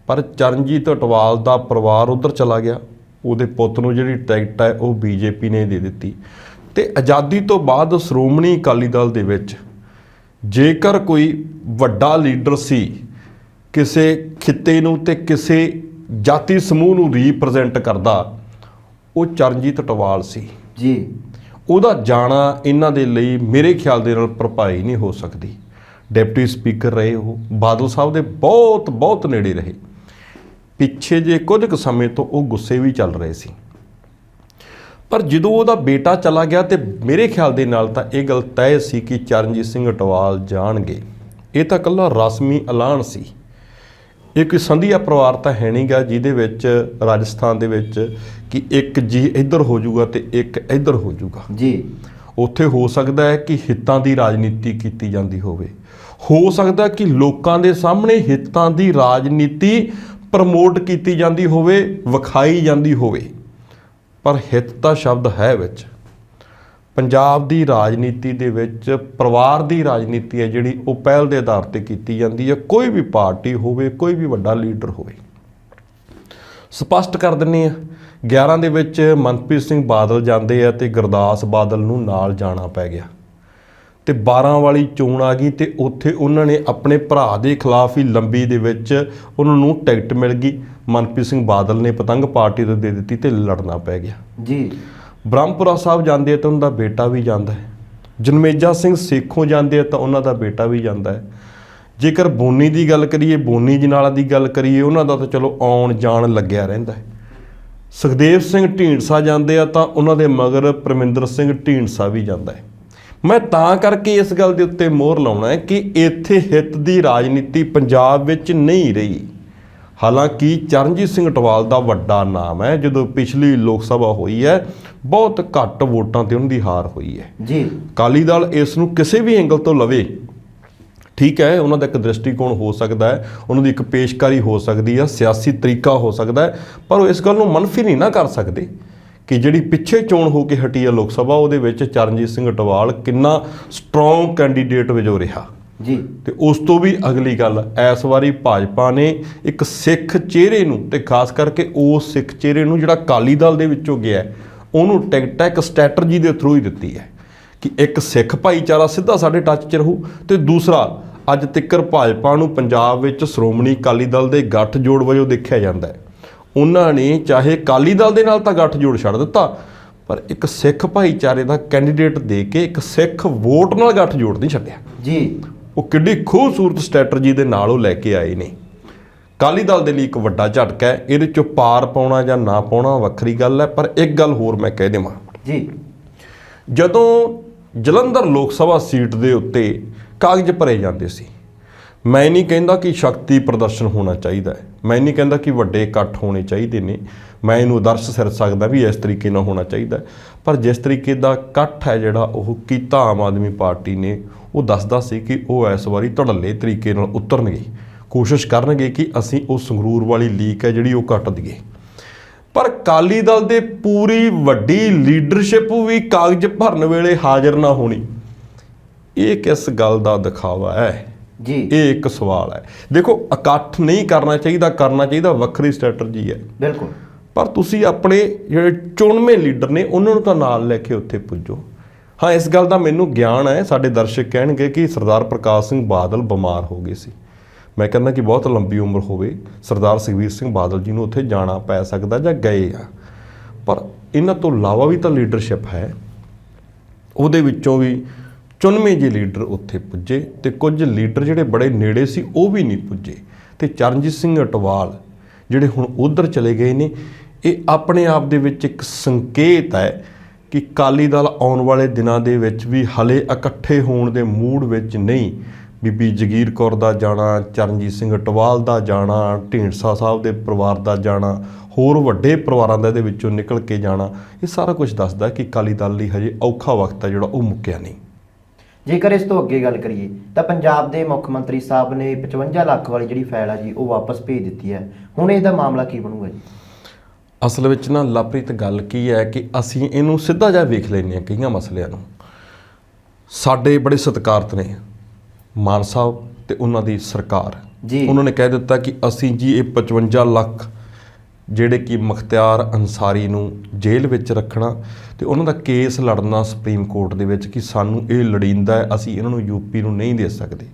ਪਰ ਚਰਨਜੀਤ ਅਟਵਾਲ ਦਾ ਪਰਿਵਾਰ ਉੱਧਰ ਚਲਾ ਗਿਆ, ਉਹਦੇ ਪੁੱਤ ਨੂੰ ਜਿਹੜੀ ਟਿਕਟ ਹੈ ਉਹ BJP ਨੇ ਦੇ ਦਿੱਤੀ। ਤੇ ਆਜ਼ਾਦੀ ਤੋਂ ਬਾਅਦ ਸ਼੍ਰੋਮਣੀ ਅਕਾਲੀ ਦਲ ਦੇ ਵਿੱਚ ਜੇਕਰ ਕੋਈ ਵੱਡਾ ਲੀਡਰ ਸੀ ਕਿਸੇ ਖਿੱਤੇ ਨੂੰ ਤੇ ਕਿਸੇ ਜਾਤੀ ਸਮੂਹ ਨੂੰ ਰੀਪ੍ਰੈਜ਼ੈਂਟ ਕਰਦਾ, ਉਹ ਚਰਨਜੀਤ ਅਟਵਾਲ ਸੀ ਜੀ। ਉਹਦਾ ਜਾਣਾ ਇਹਨਾਂ ਦੇ ਲਈ ਮੇਰੇ ਖਿਆਲ ਦੇ ਨਾਲ ਭਰਪਾਈ ਨਹੀਂ ਹੋ ਸਕਦੀ। ਡਿਪਟੀ ਸਪੀਕਰ ਰਹੇ ਉਹ, ਬਾਦਲ ਸਾਹਿਬ ਦੇ ਬਹੁਤ ਬਹੁਤ ਨੇੜੇ ਰਹੇ। ਪਿੱਛੇ ਜੇ ਕੁਝ ਕੁ ਸਮੇਂ ਤੋਂ ਉਹ ਗੁੱਸੇ ਵੀ ਚੱਲ ਰਹੇ ਸੀ, ਪਰ ਜਦੋਂ ਉਹਦਾ ਬੇਟਾ ਚਲਾ ਗਿਆ ਤੇ ਮੇਰੇ ਖਿਆਲ ਦੇ ਨਾਲ ਤਾਂ ਇਹ ਗੱਲ ਤੈਅ ਸੀ ਕਿ ਚਰਨਜੀਤ ਸਿੰਘ ਅਟਵਾਲ ਜਾਣਗੇ। ਇਹ ਤਾਂ ਇਕੱਲਾ ਰਸਮੀ ਐਲਾਨ ਸੀ। ਇਹ ਕੋਈ ਸੰਧੀਆ ਪਰਿਵਾਰ ਤਾਂ ਹੈ ਨਹੀਂਗਾ ਜਿਹਦੇ ਵਿੱਚ ਰਾਜਸਥਾਨ ਦੇ ਵਿੱਚ ਕਿ ਇੱਕ ਜੀ ਇੱਧਰ ਹੋ ਜਾਊਗਾ ਤੇ ਇੱਕ ਇੱਧਰ ਹੋ ਜਾਊਗਾ ਜੀ। ਉੱਥੇ ਹੋ ਸਕਦਾ ਹੈ ਕਿ ਹਿੱਤਾਂ ਦੀ ਰਾਜਨੀਤੀ ਕੀਤੀ ਜਾਂਦੀ ਹੋਵੇ, ਹੋ ਸਕਦਾ ਕਿ ਲੋਕਾਂ ਦੇ ਸਾਹਮਣੇ ਹਿੱਤਾਂ ਦੀ ਰਾਜਨੀਤੀ ਪ੍ਰਮੋਟ ਕੀਤੀ ਜਾਂਦੀ ਹੋਵੇ, ਵਿਖਾਈ ਜਾਂਦੀ ਹੋਵੇ, ਪਰ ਹਿੱਤ ਦਾ ਸ਼ਬਦ ਹੈ ਵਿੱਚ। ਪੰਜਾਬ ਦੀ ਰਾਜਨੀਤੀ ਦੇ ਵਿੱਚ ਪਰਿਵਾਰ ਦੀ ਰਾਜਨੀਤੀ ਹੈ ਜਿਹੜੀ ਉਹ ਪਹਿਲ ਦੇ ਆਧਾਰ ਤੇ ਕੀਤੀ ਜਾਂਦੀ ਹੈ, ਕੋਈ ਵੀ ਪਾਰਟੀ ਹੋਵੇ, ਕੋਈ ਵੀ ਵੱਡਾ ਲੀਡਰ ਹੋਵੇ। ਸਪਸ਼ਟ ਕਰ ਦਿੰਦੇ ਆ, 11 ਦੇ ਵਿੱਚ ਮਨਪ੍ਰੀਤ ਸਿੰਘ ਬਾਦਲ ਜਾਂਦੇ ਆ ਤੇ ਗੁਰਦਾਸ ਬਾਦਲ ਨੂੰ ਨਾਲ ਜਾਣਾ ਪੈ ਗਿਆ, ਤੇ 12 ਵਾਲੀ ਚੋਣ ਆ ਗਈ ਤੇ ਉੱਥੇ ਉਹਨਾਂ ਨੇ ਆਪਣੇ ਭਰਾ ਦੇ ਖਿਲਾਫ ਹੀ ਲੰਬੀ ਦੇ ਵਿੱਚ ਉਹਨਾਂ ਨੂੰ ਟਿਕਟ ਮਿਲ ਗਈ। ਮਨਪ੍ਰੀਤ ਸਿੰਘ ਬਾਦਲ ਨੇ ਪਤੰਗ ਪਾਰਟੀ ਤੋਂ ਦੇ ਦਿੱਤੀ ਤੇ ਲੜਨਾ ਪੈ ਗਿਆ ਜੀ। ਬ੍ਰਹਮਪੁਰਾ ਸਾਹਿਬ ਜਾਂਦੇ ਆ ਤਾਂ ਉਹਨਾਂ ਦਾ ਬੇਟਾ ਵੀ ਜਾਂਦਾ ਹੈ। ਜਨਮੇਜਾ ਸਿੰਘ ਸੇਖੋਂ ਜਾਂਦੇ ਆ ਤਾਂ ਉਹਨਾਂ ਦਾ ਬੇਟਾ ਵੀ ਜਾਂਦਾ ਹੈ। ਜੇਕਰ ਬੋਨੀ ਦੀ ਗੱਲ ਕਰੀਏ, ਬੋਨੀ ਜਨਾਲਾ ਦੀ ਗੱਲ ਕਰੀਏ, ਉਹਨਾਂ ਦਾ ਤਾਂ ਚਲੋ ਆਉਣ ਜਾਣ ਲੱਗਿਆ ਰਹਿੰਦਾ ਹੈ। ਸੁਖਦੇਵ ਸਿੰਘ ਢੀਂਡਸਾ ਜਾਂਦੇ ਆ ਤਾਂ ਉਹਨਾਂ ਦੇ ਮਗਰ ਪਰਮਿੰਦਰ ਸਿੰਘ ਢੀਂਡਸਾ ਵੀ ਜਾਂਦਾ ਹੈ। ਮੈਂ ਤਾਂ ਕਰਕੇ ਇਸ ਗੱਲ ਦੇ ਉੱਤੇ ਮੋਹਰ ਲਾਉਣਾ ਹੈ ਕਿ ਇੱਥੇ ਹਿੱਤ ਦੀ ਰਾਜਨੀਤੀ ਪੰਜਾਬ ਵਿੱਚ ਨਹੀਂ ਰਹੀ। ਹਾਲਾਂਕਿ ਚਰਨਜੀਤ ਸਿੰਘ ਅਟਵਾਲ ਦਾ ਵੱਡਾ ਨਾਮ ਹੈ। ਜਦੋਂ ਪਿਛਲੀ ਲੋਕ ਸਭਾ ਹੋਈ ਹੈ, ਬਹੁਤ ਘੱਟ ਵੋਟਾਂ ਤੇ ਉਹਨਾਂ ਦੀ ਹਾਰ ਹੋਈ ਹੈ ਜੀ। ਅਕਾਲੀ ਦਲ ਇਸ ਨੂੰ ਕਿਸੇ ਵੀ ਐਂਗਲ ਤੋਂ ਲਵੇ, ਠੀਕ ਹੈ, ਉਹਨਾਂ ਦਾ ਇੱਕ ਦ੍ਰਿਸ਼ਟੀਕੋਣ ਹੋ ਸਕਦਾ ਹੈ, ਉਹਨਾਂ ਦੀ ਇੱਕ ਪੇਸ਼ਕਾਰੀ ਹੋ ਸਕਦੀ ਹੈ, ਸਿਆਸੀ ਤਰੀਕਾ ਹੋ ਸਕਦਾ ਹੈ, ਪਰ ਉਹ ਇਸ ਗੱਲ ਨੂੰ ਮਨਫੀ ਨਹੀਂ ਨਾ ਕਰ ਸਕਦੇ ਕਿ ਜਿਹੜੀ ਪਿੱਛੇ ਚੋਣ ਹੋ ਕੇ ਹਟੀ ਹੈ ਲੋਕ ਸਭਾ, ਉਹਦੇ ਵਿੱਚ ਚਰਨਜੀਤ ਸਿੰਘ ਅਟਵਾਲ ਕਿੰਨਾ ਸਟਰੋਂਗ ਕੈਂਡੀਡੇਟ ਵਜੋਂ ਰਿਹਾ ਜੀ। ਤੇ ਉਸ ਤੋਂ ਵੀ ਅਗਲੀ ਗੱਲ, ਇਸ ਵਾਰੀ ਭਾਜਪਾ ਨੇ ਇੱਕ ਸਿੱਖ ਚਿਹਰੇ ਨੂੰ, ਤੇ ਖਾਸ ਕਰਕੇ ਉਸ ਸਿੱਖ ਚਿਹਰੇ ਨੂੰ ਜਿਹੜਾ ਅਕਾਲੀ ਦਲ ਦੇ ਵਿੱਚੋਂ ਗਿਆ, ਉਹਨੂੰ ਟਿਕਟ ਇੱਕ ਸਟ੍ਰੈਟਜੀ ਦੇ ਥਰੂ ਹੀ ਦਿੱਤੀ ਹੈ ਕਿ ਇੱਕ ਸਿੱਖ ਭਾਈਚਾਰਾ ਸਿੱਧਾ ਸਾਡੇ ਟੱਚ 'ਚ ਰਹੂ, ਤੇ ਦੂਸਰਾ ਅੱਜ ਤੱਕ ਭਾਜਪਾ ਨੂੰ ਪੰਜਾਬ ਵਿੱਚ ਸ਼੍ਰੋਮਣੀ ਅਕਾਲੀ ਦਲ ਦੇ ਗੱਠਜੋੜ ਵਜੋਂ ਦੇਖਿਆ ਜਾਂਦਾ ਹੈ। ਉਹਨਾਂ ਨੇ ਚਾਹੇ ਅਕਾਲੀ ਦਲ ਦੇ ਨਾਲ ਤਾਂ ਗੱਠਜੋੜ ਛੱਡ ਦਿੱਤਾ, ਪਰ ਇੱਕ ਸਿੱਖ ਭਾਈਚਾਰੇ ਦਾ ਕੈਂਡੀਡੇਟ ਦੇ ਕੇ ਇੱਕ ਸਿੱਖ ਵੋਟ ਨਾਲ ਗੱਠਜੋੜ ਨਹੀਂ ਛੱਡਿਆ ਜੀ। ਉਹ ਕਿੱਡੀ ਖੂਬਸੂਰਤ ਸਟ੍ਰੈਟਜੀ ਦੇ ਨਾਲ ਉਹ ਲੈ ਕੇ ਆਏ ਨੇ। ਅਕਾਲੀ ਦਲ ਦੇ ਲਈ ਇੱਕ ਵੱਡਾ ਝਟਕਾ ਹੈ। ਇਹਦੇ 'ਚੋਂ ਪਾਰ ਪਾਉਣਾ ਜਾਂ ਨਾ ਪਾਉਣਾ ਵੱਖਰੀ ਗੱਲ ਹੈ, ਪਰ ਇੱਕ ਗੱਲ ਹੋਰ ਮੈਂ ਕਹਿ ਦੇਵਾਂ ਜੀ। ਜਦੋਂ ਜਲੰਧਰ ਲੋਕ ਸਭਾ ਸੀਟ ਦੇ ਉੱਤੇ ਕਾਗਜ਼ ਭਰੇ ਜਾਂਦੇ ਸੀ, ਮੈਂ ਨਹੀਂ ਕਹਿੰਦਾ ਕਿ ਸ਼ਕਤੀ ਪ੍ਰਦਰਸ਼ਨ ਹੋਣਾ ਚਾਹੀਦਾ ਹੈ, ਮੈਂ ਨਹੀਂ ਕਹਿੰਦਾ ਕਿ ਵੱਡੇ ਇਕੱਠ ਹੋਣੇ ਚਾਹੀਦੇ ਨੇ, ਮੈਂ ਇਹਨੂੰ ਆਦਰਸ਼ ਸਿਰ ਸਕਦਾ ਵੀ ਇਸ ਤਰੀਕੇ ਨਾਲ ਹੋਣਾ ਚਾਹੀਦਾ, ਪਰ ਜਿਸ ਤਰੀਕੇ ਦਾ ਇਕੱਠ ਹੈ ਜਿਹੜਾ ਉਹ ਕੀਤਾ ਆਮ ਆਦਮੀ ਪਾਰਟੀ ਨੇ, ਉਹ ਦੱਸਦਾ ਸੀ ਕਿ ਉਹ ਇਸ ਵਾਰੀ ਧੜੱਲੇ ਤਰੀਕੇ ਨਾਲ ਉਤਰਨਗੇ, ਕੋਸ਼ਿਸ਼ ਕਰਨਗੇ ਕਿ ਅਸੀਂ ਉਹ ਸੰਗਰੂਰ ਵਾਲੀ ਲੀਕ ਹੈ ਜਿਹੜੀ ਉਹ ਕੱਟ ਦਈਏ। ਪਰ ਅਕਾਲੀ ਦਲ ਦੇ ਪੂਰੀ ਵੱਡੀ ਲੀਡਰਸ਼ਿਪ ਵੀ ਕਾਗਜ਼ ਭਰਨ ਵੇਲੇ ਹਾਜ਼ਰ ਨਾ ਹੋਣੀ, ਇਹ ਕਿਸ ਗੱਲ ਦਾ ਦਿਖਾਵਾ ਹੈ ਜੀ? ਇਹ ਇੱਕ ਸਵਾਲ ਹੈ। ਦੇਖੋ, ਇਕੱਠ ਨਹੀਂ ਕਰਨਾ ਚਾਹੀਦਾ, ਕਰਨਾ ਚਾਹੀਦਾ ਵੱਖਰੀ ਸਟ੍ਰੈਟਜੀ ਹੈ। ਬਿਲਕੁਲ। ਪਰ ਤੁਸੀਂ ਆਪਣੇ ਜਿਹੜੇ ਚੁਣਵੇਂ ਲੀਡਰ ਨੇ ਉਹਨਾਂ ਨੂੰ ਤਾਂ ਨਾਲ ਲੈ ਕੇ ਉੱਥੇ ਪੁੱਜੋ। ਹਾਂ, ਇਸ ਗੱਲ ਦਾ ਮੈਨੂੰ ਗਿਆਨ ਹੈ, ਸਾਡੇ ਦਰਸ਼ਕ ਕਹਿਣਗੇ ਕਿ ਸਰਦਾਰ ਪ੍ਰਕਾਸ਼ ਸਿੰਘ ਬਾਦਲ ਬਿਮਾਰ ਹੋ ਗਏ ਸੀ। ਮੈਂ ਕਹਿੰਦਾ ਕਿ ਬਹੁਤ ਲੰਬੀ ਉਮਰ ਹੋਵੇ, ਸਰਦਾਰ ਸੁਖਬੀਰ ਸਿੰਘ ਬਾਦਲ ਜੀ ਨੂੰ ਉੱਥੇ ਜਾਣਾ ਪੈ ਸਕਦਾ ਜਾਂ ਗਏ ਆ, ਪਰ ਇਹਨਾਂ ਤੋਂ ਇਲਾਵਾ ਵੀ ਤਾਂ ਲੀਡਰਸ਼ਿਪ ਹੈ। ਉਹਦੇ ਵਿੱਚੋਂ ਵੀ ਚੁਣਵੇਂ ਜਿਹੇ ਲੀਡਰ ਉੱਥੇ ਪੁੱਜੇ ਤੇ ਕੁਝ ਲੀਡਰ ਜਿਹੜੇ ਬੜੇ ਨੇੜੇ ਸੀ ਉਹ ਵੀ ਨਹੀਂ ਪੁੱਜੇ। ਤੇ ਚਰਨਜੀਤ ਸਿੰਘ ਅਟਵਾਲ ਜਿਹੜੇ ਹੁਣ ਉੱਧਰ ਚਲੇ ਗਏ ਨੇ, ਇਹ ਆਪਣੇ ਆਪ ਦੇ ਵਿੱਚ ਇੱਕ ਸੰਕੇਤ ਹੈ ਕਿ ਅਕਾਲੀ ਦਲ ਆਉਣ ਵਾਲੇ ਦਿਨਾਂ ਦੇ ਵਿੱਚ ਵੀ ਹਲੇ ਇਕੱਠੇ ਹੋਣ ਦੇ ਮੂਡ ਵਿੱਚ ਨਹੀਂ। ਬੀਬੀ ਜਗੀਰ ਕੌਰ ਦਾ ਜਾਣਾ, ਚਰਨਜੀਤ ਸਿੰਘ ਅਟਵਾਲ ਦਾ ਜਾਣਾ, ਢੀਂਡਸਾ ਸਾਹਿਬ ਦੇ ਪਰਿਵਾਰ ਦਾ ਜਾਣਾ, ਹੋਰ ਵੱਡੇ ਪਰਿਵਾਰਾਂ ਦਾ ਇਹਦੇ ਵਿੱਚੋਂ ਨਿਕਲ ਕੇ ਜਾਣਾ, ਇਹ ਸਾਰਾ ਕੁਝ ਦੱਸਦਾ ਕਿ ਅਕਾਲੀ ਦਲ ਲਈ ਹਜੇ ਔਖਾ ਵਕਤ ਹੈ ਜਿਹੜਾ ਉਹ ਮੁੱਕਿਆ ਨਹੀਂ। ਜੇਕਰ ਇਸ ਤੋਂ ਅੱਗੇ ਗੱਲ ਕਰੀਏ ਤਾਂ ਪੰਜਾਬ ਦੇ ਮੁੱਖ ਮੰਤਰੀ ਸਾਹਿਬ ਨੇ 55 ਲੱਖ ਵਾਲੀ ਜਿਹੜੀ ਫਾਈਲ ਆ ਜੀ ਉਹ ਵਾਪਸ ਭੇਜ ਦਿੱਤੀ ਹੈ। ਹੁਣ ਇਹਦਾ ਮਾਮਲਾ ਕੀ ਬਣੂਗਾ ਜੀ? ਅਸਲ ਵਿੱਚ ਨਾ ਲਵਪ੍ਰੀਤ, ਗੱਲ ਕੀ ਹੈ ਕਿ ਅਸੀਂ ਇਹਨੂੰ ਸਿੱਧਾ ਜਿਹਾ ਵੇਖ ਲੈਂਦੇ ਹਾਂ ਕਈਆਂ ਮਸਲਿਆਂ ਨੂੰ। ਸਾਡੇ ਬੜੇ ਸਤਿਕਾਰਤ ਨੇ ਮਾਨ ਸਾਹਿਬ ਤੇ ਉਹਨਾਂ ਦੀ ਸਰਕਾਰ ਜੀ, ਉਹਨਾਂ ਨੇ ਕਹਿ ਦਿੱਤਾ ਕਿ ਅਸੀਂ ਜੀ ਇਹ 55 ਲੱਖ ਜਿਹੜੇ ਕਿ ਮੁਖਤਿਆਰ ਅੰਸਾਰੀ ਨੂੰ ਜੇਲ੍ਹ ਵਿੱਚ ਰੱਖਣਾ ਤੇ ਉਹਨਾਂ ਦਾ ਕੇਸ ਲੜਨਾ ਸੁਪਰੀਮ ਕੋਰਟ ਦੇ ਵਿੱਚ ਕਿ ਸਾਨੂੰ ਇਹ ਲੋੜੀਂਦਾ ਹੈ, ਅਸੀਂ ਇਹਨਾਂ ਨੂੰ ਯੂਪੀ ਨੂੰ ਨਹੀਂ ਦੇ ਸਕਦੇ।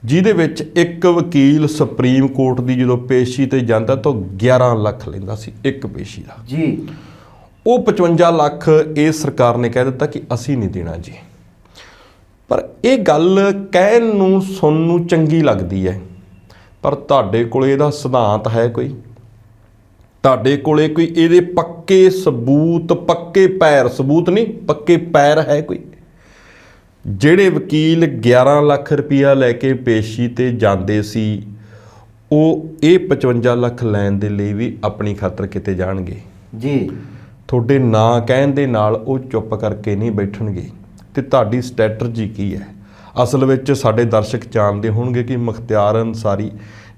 ਜਿਹਦੇ ਵਿੱਚ ਇੱਕ ਵਕੀਲ ਸੁਪਰੀਮ ਕੋਰਟ ਦੀ ਜਦੋਂ ਪੇਸ਼ੀ ਤੇ ਜਾਂਦਾ ਤਾਂ 11 ਲੱਖ ਲੈਂਦਾ ਸੀ ਇੱਕ ਪੇਸ਼ੀ ਦਾ ਜੀ। ਉਹ 55 ਲੱਖ ਇਹ ਸਰਕਾਰ ਨੇ ਕਹਿ ਦਿੱਤਾ ਕਿ ਅਸੀਂ ਨਹੀਂ ਦੇਣਾ ਜੀ। ਪਰ ਇਹ ਗੱਲ ਕਹਿਣ ਨੂੰ ਸੁਣਨ ਨੂੰ ਚੰਗੀ ਲੱਗਦੀ ਹੈ, ਪਰ ਤੁਹਾਡੇ ਕੋਲ ਇਹਦਾ ਸਿਧਾਂਤ ਹੈ ਕੋਈ? ਤੁਹਾਡੇ ਕੋਲੇ ਕੋਈ ਇਹਦੇ ਪੱਕੇ ਸਬੂਤ, ਪੱਕੇ ਪੈਰ, ਸਬੂਤ ਨਹੀਂ ਪੱਕੇ ਪੈਰ ਹੈ ਕੋਈ? ਜਿਹੜੇ ਵਕੀਲ 11 ਲੱਖ ਰੁਪਈਆ ਲੈ ਕੇ ਪੇਸ਼ੀ ਤੇ ਜਾਂਦੇ ਸੀ ਉਹ ਇਹ 55 ਲੱਖ ਲੈਣ ਦੇ ਲਈ ਵੀ ਆਪਣੀ ਖਾਤਰ ਕਿਤੇ ਜਾਣਗੇ ਜੀ। ਤੁਹਾਡੇ ਨਾਂ ਕਹਿਣ ਦੇ ਨਾਲ ਉਹ ਚੁੱਪ ਕਰਕੇ ਨਹੀਂ ਬੈਠਣਗੇ। ਤੇ ਤੁਹਾਡੀ ਸਟ੍ਰੈਟਜੀ ਕੀ ਹੈ? ਅਸਲ ਵਿੱਚ ਸਾਡੇ ਦਰਸ਼ਕ ਜਾਣਦੇ ਹੋਣਗੇ ਕਿ ਮੁਖਤਿਆਰ ਅੰਸਾਰੀ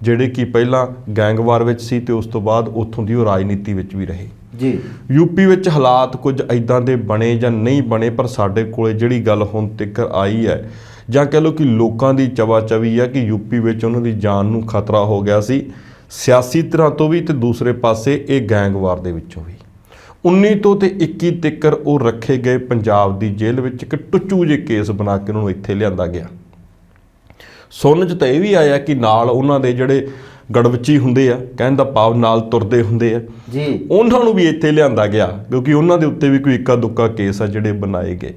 ਜਿਹੜੇ ਕਿ ਪਹਿਲਾਂ ਗੈਂਗਵਾਰ ਵਿੱਚ ਸੀ ਤੇ ਉਸ ਤੋਂ ਬਾਅਦ ਉੱਥੋਂ ਦੀ ਉਹ ਰਾਜਨੀਤੀ ਵਿੱਚ ਵੀ ਰਹੇ ਜੀ। ਯੂਪੀ ਵਿੱਚ ਹਾਲਾਤ ਕੁਝ ਇਦਾਂ ਦੇ ਬਣੇ ਜਾਂ ਨਹੀਂ ਬਣੇ, ਪਰ ਸਾਡੇ ਕੋਲੇ ਜਿਹੜੀ ਗੱਲ ਹੁਣ ਤੱਕ ਆਈ ਹੈ ਜਾਂ ਕਹਿ ਲਓ ਕਿ ਲੋਕਾਂ ਦੀ ਚਵਾਚਵੀ ਹੈ ਕਿ ਯੂਪੀ ਵਿੱਚ ਉਹਨਾਂ ਦੀ ਜਾਨ ਨੂੰ ਖਤਰਾ ਹੋ ਗਿਆ ਸੀ, ਸਿਆਸੀ ਧਿਰਾਂ ਤੋਂ ਵੀ ਤੇ ਦੂਸਰੇ ਪਾਸੇ ਇਹ ਗੈਂਗਵਾਰ ਦੇ ਵਿੱਚੋਂ ਵੀ। 19 ਤੋਂ ਤੇ 21 ਤੱਕ ਉਹ ਰੱਖੇ ਗਏ ਪੰਜਾਬ ਦੀ ਜੇਲ੍ਹ ਵਿੱਚ ਇੱਕ ਟੁੱਚੂ ਜਿਹੇ ਕੇਸ ਬਣਾ ਕੇ ਉਹਨਾਂ ਨੂੰ ਇੱਥੇ ਲਿਆਂਦਾ ਗਿਆ। ਸੁਣਨ 'ਚ ਤਾਂ ਇਹ ਵੀ ਆਇਆ ਕਿ ਨਾਲ ਉਹਨਾਂ ਦੇ ਜਿਹੜੇ ਗੜਵੱਚੀ ਹੁੰਦੇ ਆ, ਕਹਿਣ ਦਾ ਭਾਵ ਨਾਲ ਤੁਰਦੇ ਹੁੰਦੇ ਆ ਜੀ, ਉਹਨਾਂ ਨੂੰ ਵੀ ਇੱਥੇ ਲਿਆਂਦਾ ਗਿਆ ਕਿਉਂਕਿ ਉਹਨਾਂ ਦੇ ਉੱਤੇ ਵੀ ਕੋਈ ਇੱਕਾ ਦੁੱਕਾ ਕੇਸ ਆ ਜਿਹੜੇ ਬਣਾਏ ਗਏ।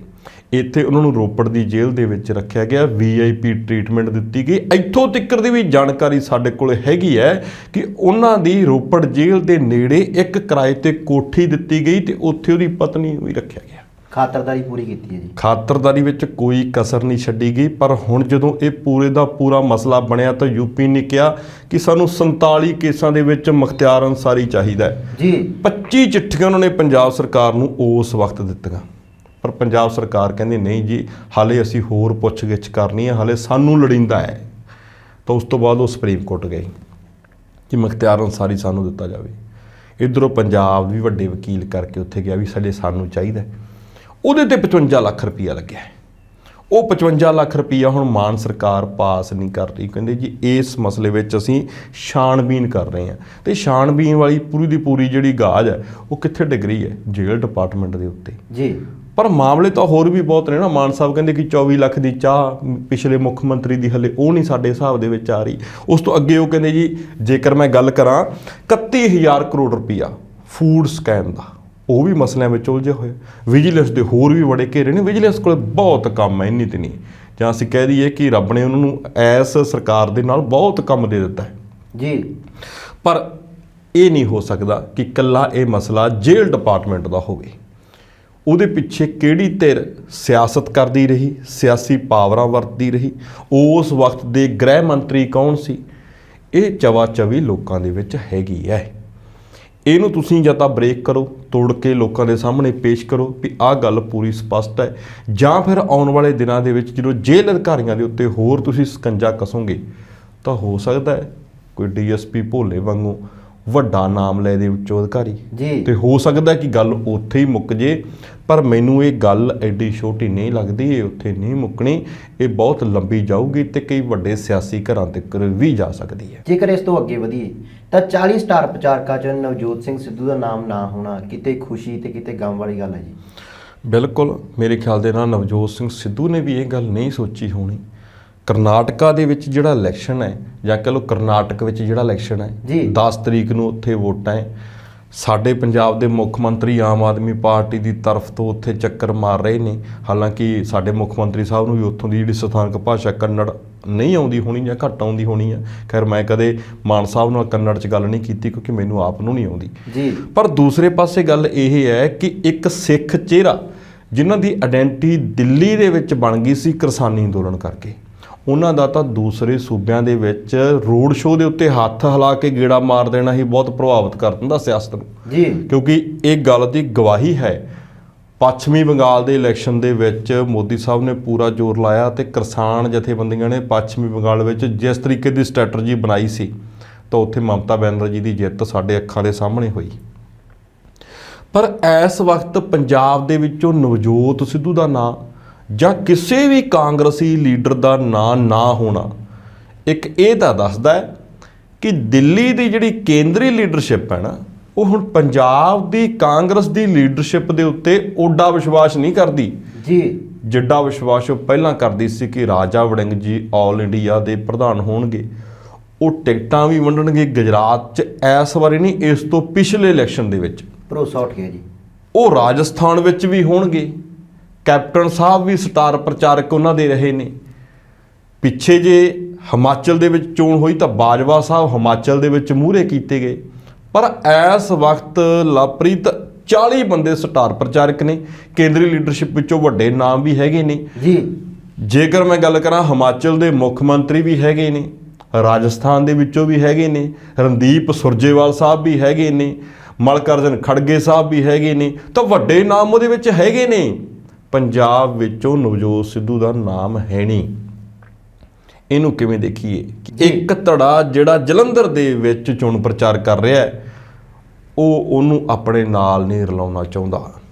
ਇੱਥੇ ਉਹਨਾਂ ਨੂੰ ਰੋਪੜ ਦੀ ਜੇਲ੍ਹ ਦੇ ਵਿੱਚ ਰੱਖਿਆ ਗਿਆ, VIP ਟ੍ਰੀਟਮੈਂਟ ਦਿੱਤੀ ਗਈ। ਇੱਥੋਂ ਤੱਕ ਦੀ ਵੀ ਜਾਣਕਾਰੀ ਸਾਡੇ ਕੋਲ ਹੈਗੀ ਹੈ ਕਿ ਉਹਨਾਂ ਦੀ ਰੋਪੜ ਜੇਲ੍ਹ ਦੇ ਨੇੜੇ ਇੱਕ ਕਿਰਾਏ ਤੇ ਕੋਠੀ ਦਿੱਤੀ ਗਈ ਤੇ ਉੱਥੇ ਉਹਦੀ ਪਤਨੀ ਨੂੰ ਵੀ ਰੱਖਿਆ ਗਿਆ। ਖਾਤਰਦਾਰੀ ਪੂਰੀ ਕੀਤੀ ਹੈ ਜੀ। ਖਾਤਰਦਾਰੀ ਵਿੱਚ ਕੋਈ ਕਸਰ ਨਹੀਂ ਛੱਡੀ ਗਈ। ਪਰ ਹੁਣ ਜਦੋਂ ਇਹ ਪੂਰੇ ਦਾ ਪੂਰਾ ਮਸਲਾ ਬਣਿਆ ਤਾਂ ਯੂਪੀ ਨੇ ਕਿਹਾ ਕਿ ਸਾਨੂੰ 47 ਕੇਸਾਂ ਦੇ ਵਿੱਚ ਮੁਖਤਿਆਰ ਅੰਸਾਰੀ ਚਾਹੀਦਾ ਹੈ ਜੀ। 25 ਚਿੱਠੀਆਂ ਉਹਨਾਂ ਨੇ ਪੰਜਾਬ ਸਰਕਾਰ ਨੂੰ ਉਸ ਵਕਤ ਦਿੱਤੀਆਂ, ਪਰ ਪੰਜਾਬ ਸਰਕਾਰ ਕਹਿੰਦੀ ਨਹੀਂ ਜੀ, ਹਾਲੇ ਅਸੀਂ ਹੋਰ ਪੁੱਛਗਿੱਛ ਕਰਨੀ ਹੈ, ਹਾਲੇ ਸਾਨੂੰ ਲੋੜੀਂਦਾ ਹੈ। ਤਾਂ ਉਸ ਤੋਂ ਬਾਅਦ ਉਹ ਸੁਪਰੀਮ ਕੋਰਟ ਗਏ ਕਿ ਮੁਖਤਿਆਰ ਅੰਸਾਰੀ ਸਾਨੂੰ ਦਿੱਤਾ ਜਾਵੇ। ਇੱਧਰੋਂ ਪੰਜਾਬ ਵੀ ਵੱਡੇ ਵਕੀਲ ਕਰਕੇ ਉੱਥੇ ਗਿਆ ਵੀ ਸਾਨੂੰ ਚਾਹੀਦਾ। ਉਹਦੇ ਤੇ 55 ਲੱਖ ਰੁਪਈਆ ਲੱਗਿਆ। ਉਹ 55 ਲੱਖ ਰੁਪਈਆ ਹੁਣ ਮਾਨ ਸਰਕਾਰ ਪਾਸ ਨਹੀਂ ਕਰ ਰਹੀ। ਕਹਿੰਦੇ ਜੀ ਇਸ ਮਸਲੇ ਵਿੱਚ ਅਸੀਂ ਛਾਣਬੀਨ ਕਰ ਰਹੇ ਹਾਂ, ਤੇ ਛਾਣਬੀਨ ਵਾਲੀ ਪੂਰੀ ਦੀ ਪੂਰੀ ਜਿਹੜੀ ਗਾਜ ਹੈ ਉਹ ਕਿੱਥੇ ਡਿੱਗ ਰਹੀ ਹੈ? ਜੇਲ੍ਹ ਡਿਪਾਰਟਮੈਂਟ ਦੇ ਉੱਤੇ ਜੀ। ਪਰ ਮਾਮਲੇ ਤਾਂ ਹੋਰ ਵੀ ਬਹੁਤ ਨੇ ਨਾ। ਮਾਨ ਸਾਹਿਬ ਕਹਿੰਦੇ ਕਿ 24 ਲੱਖ ਦੀ ਚਾਹ ਪਿਛਲੇ ਮੁੱਖ ਮੰਤਰੀ ਦੀ ਹਲੇ ਉਹ ਨਹੀਂ ਸਾਡੇ ਹਿਸਾਬ ਦੇ ਵਿੱਚ ਆ ਰਹੀ। ਉਸ ਤੋਂ ਅੱਗੇ ਉਹ ਕਹਿੰਦੇ ਜੀ ਜੇਕਰ ਮੈਂ ਗੱਲ ਕਰਾਂ 31,000 ਕਰੋੜ ਰੁਪਈਆ ਫੂਡ ਸਕੈਮ ਦਾ, ਉਹ ਵੀ ਮਸਲਿਆਂ ਵਿੱਚ ਉਲਝੇ ਹੋਏ। ਵਿਜੀਲੈਂਸ ਦੇ ਹੋਰ ਵੀ ਬੜੇ ਘੇਰੇ ਨੇ। ਵਿਜੀਲੈਂਸ ਕੋਲ ਬਹੁਤ ਕੰਮ ਹੈ, ਇੰਨੀ ਤੇ ਨਹੀਂ, ਜਾਂ ਅਸੀਂ ਕਹਿ ਦਈਏ ਕਿ ਰੱਬ ਨੇ ਉਹਨਾਂ ਨੂੰ ਐਸ ਸਰਕਾਰ ਦੇ ਨਾਲ ਬਹੁਤ ਕੰਮ ਦੇ ਦਿੱਤਾ ਹੈ ਜੀ। ਪਰ ਇਹ ਨਹੀਂ ਹੋ ਸਕਦਾ ਕਿ ਇਕੱਲਾ ਇਹ ਮਸਲਾ ਜੇਲ੍ਹ ਡਿਪਾਰਟਮੈਂਟ ਦਾ ਹੋਵੇ। ਉਹਦੇ ਪਿੱਛੇ ਕਿਹੜੀ ਧਿਰ ਸਿਆਸਤ ਕਰਦੀ ਰਹੀ, ਸਿਆਸੀ ਪਾਵਰਾਂ ਵਰਤਦੀ ਰਹੀ, ਉਸ ਵਕਤ ਦੇ ਗ੍ਰਹਿ ਮੰਤਰੀ ਕੌਣ ਸੀ, ਇਹ ਚਵਾਚਵੀ ਲੋਕਾਂ ਦੇ ਵਿੱਚ ਹੈਗੀ ਹੈ। ਇਹਨੂੰ ਤੁਸੀਂ ਜਾਂ ਤਾਂ ਬ੍ਰੇਕ ਕਰੋ, ਤੋੜ ਕੇ ਲੋਕਾਂ ਦੇ ਸਾਹਮਣੇ ਪੇਸ਼ ਕਰੋ ਵੀ ਆਹ ਗੱਲ ਪੂਰੀ ਸਪਸ਼ਟ ਹੈ, ਜਾਂ ਫਿਰ ਆਉਣ ਵਾਲੇ ਦਿਨਾਂ ਦੇ ਵਿੱਚ ਜਦੋਂ ਜੇਲ੍ਹ ਅਧਿਕਾਰੀਆਂ ਦੇ ਉੱਤੇ ਹੋਰ ਤੁਸੀਂ ਸਕੰਜਾ ਕੱਸੋਗੇ ਤਾਂ ਹੋ ਸਕਦਾ ਹੈ ਕੋਈ DSP ਭੋਲੇ ਵਾਂਗੂ ਵੱਡਾ ਨਾਮ ਲੈ ਦੇ ਉੱਚ ਅਧਿਕਾਰੀ ਜੀ ਤੇ ਹੋ ਸਕਦਾ ਕਿ ਗੱਲ ਉੱਥੇ ਹੀ ਮੁੱਕ ਜੇ, ਪਰ ਮੈਨੂੰ ਇਹ ਗੱਲ ਐਡੀ ਛੋਟੀ ਨਹੀਂ ਲੱਗਦੀ, ਇਹ ਉੱਥੇ ਨਹੀਂ ਮੁੱਕਣੀ, ਇਹ ਬਹੁਤ ਲੰਬੀ ਜਾਊਗੀ ਤੇ ਕਈ ਵੱਡੇ ਸਿਆਸੀ ਘਰਾਂ ਤੱਕ ਵੀ ਜਾ ਸਕਦੀ ਹੈ। ਜੇਕਰ ਇਸ ਤੋਂ ਅੱਗੇ ਵਧੀਏ ਤਾਂ 40 ਸਟਾਰ ਪ੍ਰਚਾਰਕਾਂ 'ਚ ਨਵਜੋਤ ਸਿੰਘ ਸਿੱਧੂ ਦਾ ਨਾਮ ਨਾ ਹੋਣਾ ਕਿਤੇ ਖੁਸ਼ੀ ਤੇ ਕਿਤੇ ਗਮ ਵਾਲੀ ਗੱਲ ਹੈ ਜੀ। ਬਿਲਕੁਲ ਮੇਰੇ ਖਿਆਲ ਦੇ ਨਾਲ ਨਵਜੋਤ ਸਿੰਘ ਸਿੱਧੂ ਨੇ ਵੀ ਇਹ ਗੱਲ ਨਹੀਂ ਸੋਚੀ ਹੋਣੀ। ਕਰਨਾਟਕਾ ਦੇ ਵਿੱਚ ਜਿਹੜਾ ਇਲੈਕਸ਼ਨ ਹੈ, ਜਾਂ ਕਹ ਲਓ ਕਰਨਾਟਕ ਵਿੱਚ ਜਿਹੜਾ ਇਲੈਕਸ਼ਨ ਹੈ ਜੀ 10 ਤਰੀਕ ਨੂੰ ਉੱਥੇ ਵੋਟਾਂ ਹੈ। ਸਾਡੇ ਪੰਜਾਬ ਦੇ ਮੁੱਖ ਮੰਤਰੀ ਆਮ ਆਦਮੀ ਪਾਰਟੀ ਦੀ ਤਰਫ ਤੋਂ ਉੱਥੇ ਚੱਕਰ ਮਾਰ ਰਹੇ ਨੇ। ਹਾਲਾਂਕਿ ਸਾਡੇ ਮੁੱਖ ਮੰਤਰੀ ਸਾਹਿਬ ਨੂੰ ਵੀ ਉੱਥੋਂ ਦੀ ਜਿਹੜੀ ਸਥਾਨਕ ਭਾਸ਼ਾ ਕੰਨੜ ਨਹੀਂ ਆਉਂਦੀ ਹੋਣੀ ਜਾਂ ਘੱਟ ਆਉਂਦੀ ਹੋਣੀ ਹੈ। ਖੈਰ ਮੈਂ ਕਦੇ ਮਾਨ ਸਾਹਿਬ ਨਾਲ ਕੰਨੜ 'ਚ ਗੱਲ ਨਹੀਂ ਕੀਤੀ ਕਿਉਂਕਿ ਮੈਨੂੰ ਆਪ ਨੂੰ ਨਹੀਂ ਆਉਂਦੀ ਜੀ। ਪਰ ਦੂਸਰੇ ਪਾਸੇ ਗੱਲ ਇਹ ਹੈ ਕਿ ਇੱਕ ਸਿੱਖ ਚਿਹਰਾ ਜਿਨ੍ਹਾਂ ਦੀ ਆਇਡੈਂਟੀ ਦਿੱਲੀ ਦੇ ਵਿੱਚ ਬਣ ਗਈ ਸੀ ਕਿਸਾਨੀ ਅੰਦੋਲਨ ਕਰਕੇ, ਉਹਨਾਂ ਦਾ ਤਾਂ ਦੂਸਰੇ ਸੂਬਿਆਂ ਦੇ ਵਿੱਚ ਰੋਡ ਸ਼ੋਅ ਦੇ ਉੱਤੇ ਹੱਥ ਹਿਲਾ ਕੇ ਗੇੜਾ ਮਾਰ ਦੇਣਾ ਹੀ ਬਹੁਤ ਪ੍ਰਭਾਵਿਤ ਕਰ ਦਿੰਦਾ ਸਿਆਸਤ ਨੂੰ ਜੀ। ਕਿਉਂਕਿ ਇਹ ਗੱਲ ਦੀ ਗਵਾਹੀ ਹੈ। ਪੱਛਮੀ ਬੰਗਾਲ ਦੇ ਇਲੈਕਸ਼ਨ ਦੇ ਵਿੱਚ ਮੋਦੀ ਸਾਹਿਬ ਨੇ ਪੂਰਾ ਜ਼ੋਰ ਲਾਇਆ ਤੇ ਕਿਸਾਨ ਜਥੇਬੰਦੀਆਂ ਨੇ ਪੱਛਮੀ ਬੰਗਾਲ ਵਿੱਚ ਜਿਸ ਤਰੀਕੇ ਦੀ ਸਟ੍ਰੈਟਜੀ ਬਣਾਈ ਸੀ ਤਾਂ ਉੱਥੇ ਮਮਤਾ ਬੈਨਰਜੀ ਦੀ ਜਿੱਤ ਸਾਡੇ ਅੱਖਾਂ ਦੇ ਸਾਹਮਣੇ ਹੋਈ। ਪਰ ਇਸ ਵਕਤ ਪੰਜਾਬ ਦੇ ਵਿੱਚੋਂ ਨਵਜੋਤ ਸਿੱਧੂ ਦਾ ਨਾਂ ਜਾਂ ਕਿਸੇ ਵੀ ਕਾਂਗਰਸੀ ਲੀਡਰ ਦਾ ਨਾਂ ਨਾ ਹੋਣਾ ਇੱਕ ਇਹ ਤਾਂ ਦੱਸਦਾ ਹੈ ਕਿ ਦਿੱਲੀ ਦੀ ਜਿਹੜੀ ਕੇਂਦਰੀ ਲੀਡਰਸ਼ਿਪ ਹੈ ਨਾ, ਉਹ ਹੁਣ ਪੰਜਾਬ ਦੀ ਕਾਂਗਰਸ ਦੀ ਲੀਡਰਸ਼ਿਪ ਦੇ ਉੱਤੇ ਓਡਾ ਵਿਸ਼ਵਾਸ ਨਹੀਂ ਕਰਦੀ ਜੀ ਜਿੱਡਾ ਵਿਸ਼ਵਾਸ ਉਹ ਪਹਿਲਾਂ ਕਰਦੀ ਸੀ ਕਿ ਰਾਜਾ ਵੜਿੰਗ ਜੀ ਆਲ ਇੰਡੀਆ ਦੇ ਪ੍ਰਧਾਨ ਹੋਣਗੇ। ਉਹ ਟਿਕਟਾਂ ਵੀ ਵੰਡਣਗੇ ਗੁਜਰਾਤ 'ਚ ਇਸ ਵਾਰੀ ਨਹੀਂ, ਇਸ ਤੋਂ ਪਿਛਲੇ ਇਲੈਕਸ਼ਨ ਦੇ ਵਿੱਚ ਭਰੋਸਾ ਉੱਠ ਗਿਆ ਜੀ। ਉਹ ਰਾਜਸਥਾਨ ਵਿੱਚ ਵੀ ਹੋਣਗੇ। ਕੈਪਟਨ ਸਾਹਿਬ ਵੀ ਸਟਾਰ ਪ੍ਰਚਾਰਕ ਉਹਨਾਂ ਦੇ ਰਹੇ ਨੇ। ਪਿੱਛੇ ਜੇ ਹਿਮਾਚਲ ਦੇ ਵਿੱਚ ਚੋਣ ਹੋਈ ਤਾਂ ਬਾਜਵਾ ਸਾਹਿਬ ਹਿਮਾਚਲ ਦੇ ਵਿੱਚ ਮੂਹਰੇ ਕੀਤੇ ਗਏ। ਪਰ ਇਸ ਵਕਤ ਲਵਪ੍ਰੀਤ 40 ਬੰਦੇ ਸਟਾਰ ਪ੍ਰਚਾਰਕ ਨੇ, ਕੇਂਦਰੀ ਲੀਡਰਸ਼ਿਪ ਵਿੱਚੋਂ ਵੱਡੇ ਨਾਮ ਵੀ ਹੈਗੇ ਨੇ ਜੀ। ਜੇਕਰ ਮੈਂ ਗੱਲ ਕਰਾਂ ਹਿਮਾਚਲ ਦੇ ਮੁੱਖ ਮੰਤਰੀ ਵੀ ਹੈਗੇ ਨੇ, ਰਾਜਸਥਾਨ ਦੇ ਵਿੱਚੋਂ ਵੀ ਹੈਗੇ ਨੇ, ਰਣਦੀਪ ਸੁਰਜੇਵਾਲ ਸਾਹਿਬ ਵੀ ਹੈਗੇ ਨੇ, ਮਲਕਾਰਜੁਨ ਖੜਗੇ ਸਾਹਿਬ ਵੀ ਹੈਗੇ ਨੇ, ਤਾਂ ਵੱਡੇ ਨਾਮ ਉਹਦੇ ਵਿੱਚ ਹੈਗੇ ਨੇ। ਪੰਜਾਬ ਵਿੱਚੋਂ ਨਵਜੋਤ ਸਿੱਧੂ ਦਾ ਨਾਮ ਹੈ ਨਹੀਂ। ਇਹਨੂੰ ਕਿਵੇਂ ਦੇਖੀਏ ਕਿ ਇੱਕ ਧੜਾ ਜਿਹੜਾ ਜਲੰਧਰ ਦੇ ਵਿੱਚ ਚੋਣ ਪ੍ਰਚਾਰ ਕਰ ਰਿਹਾ ਹੈ, ਉਹ ਉਹਨੂੰ ਆਪਣੇ ਨਾਲ ਨਹੀਂ ਰਲਾਉਣਾ ਚਾਹੁੰਦਾ,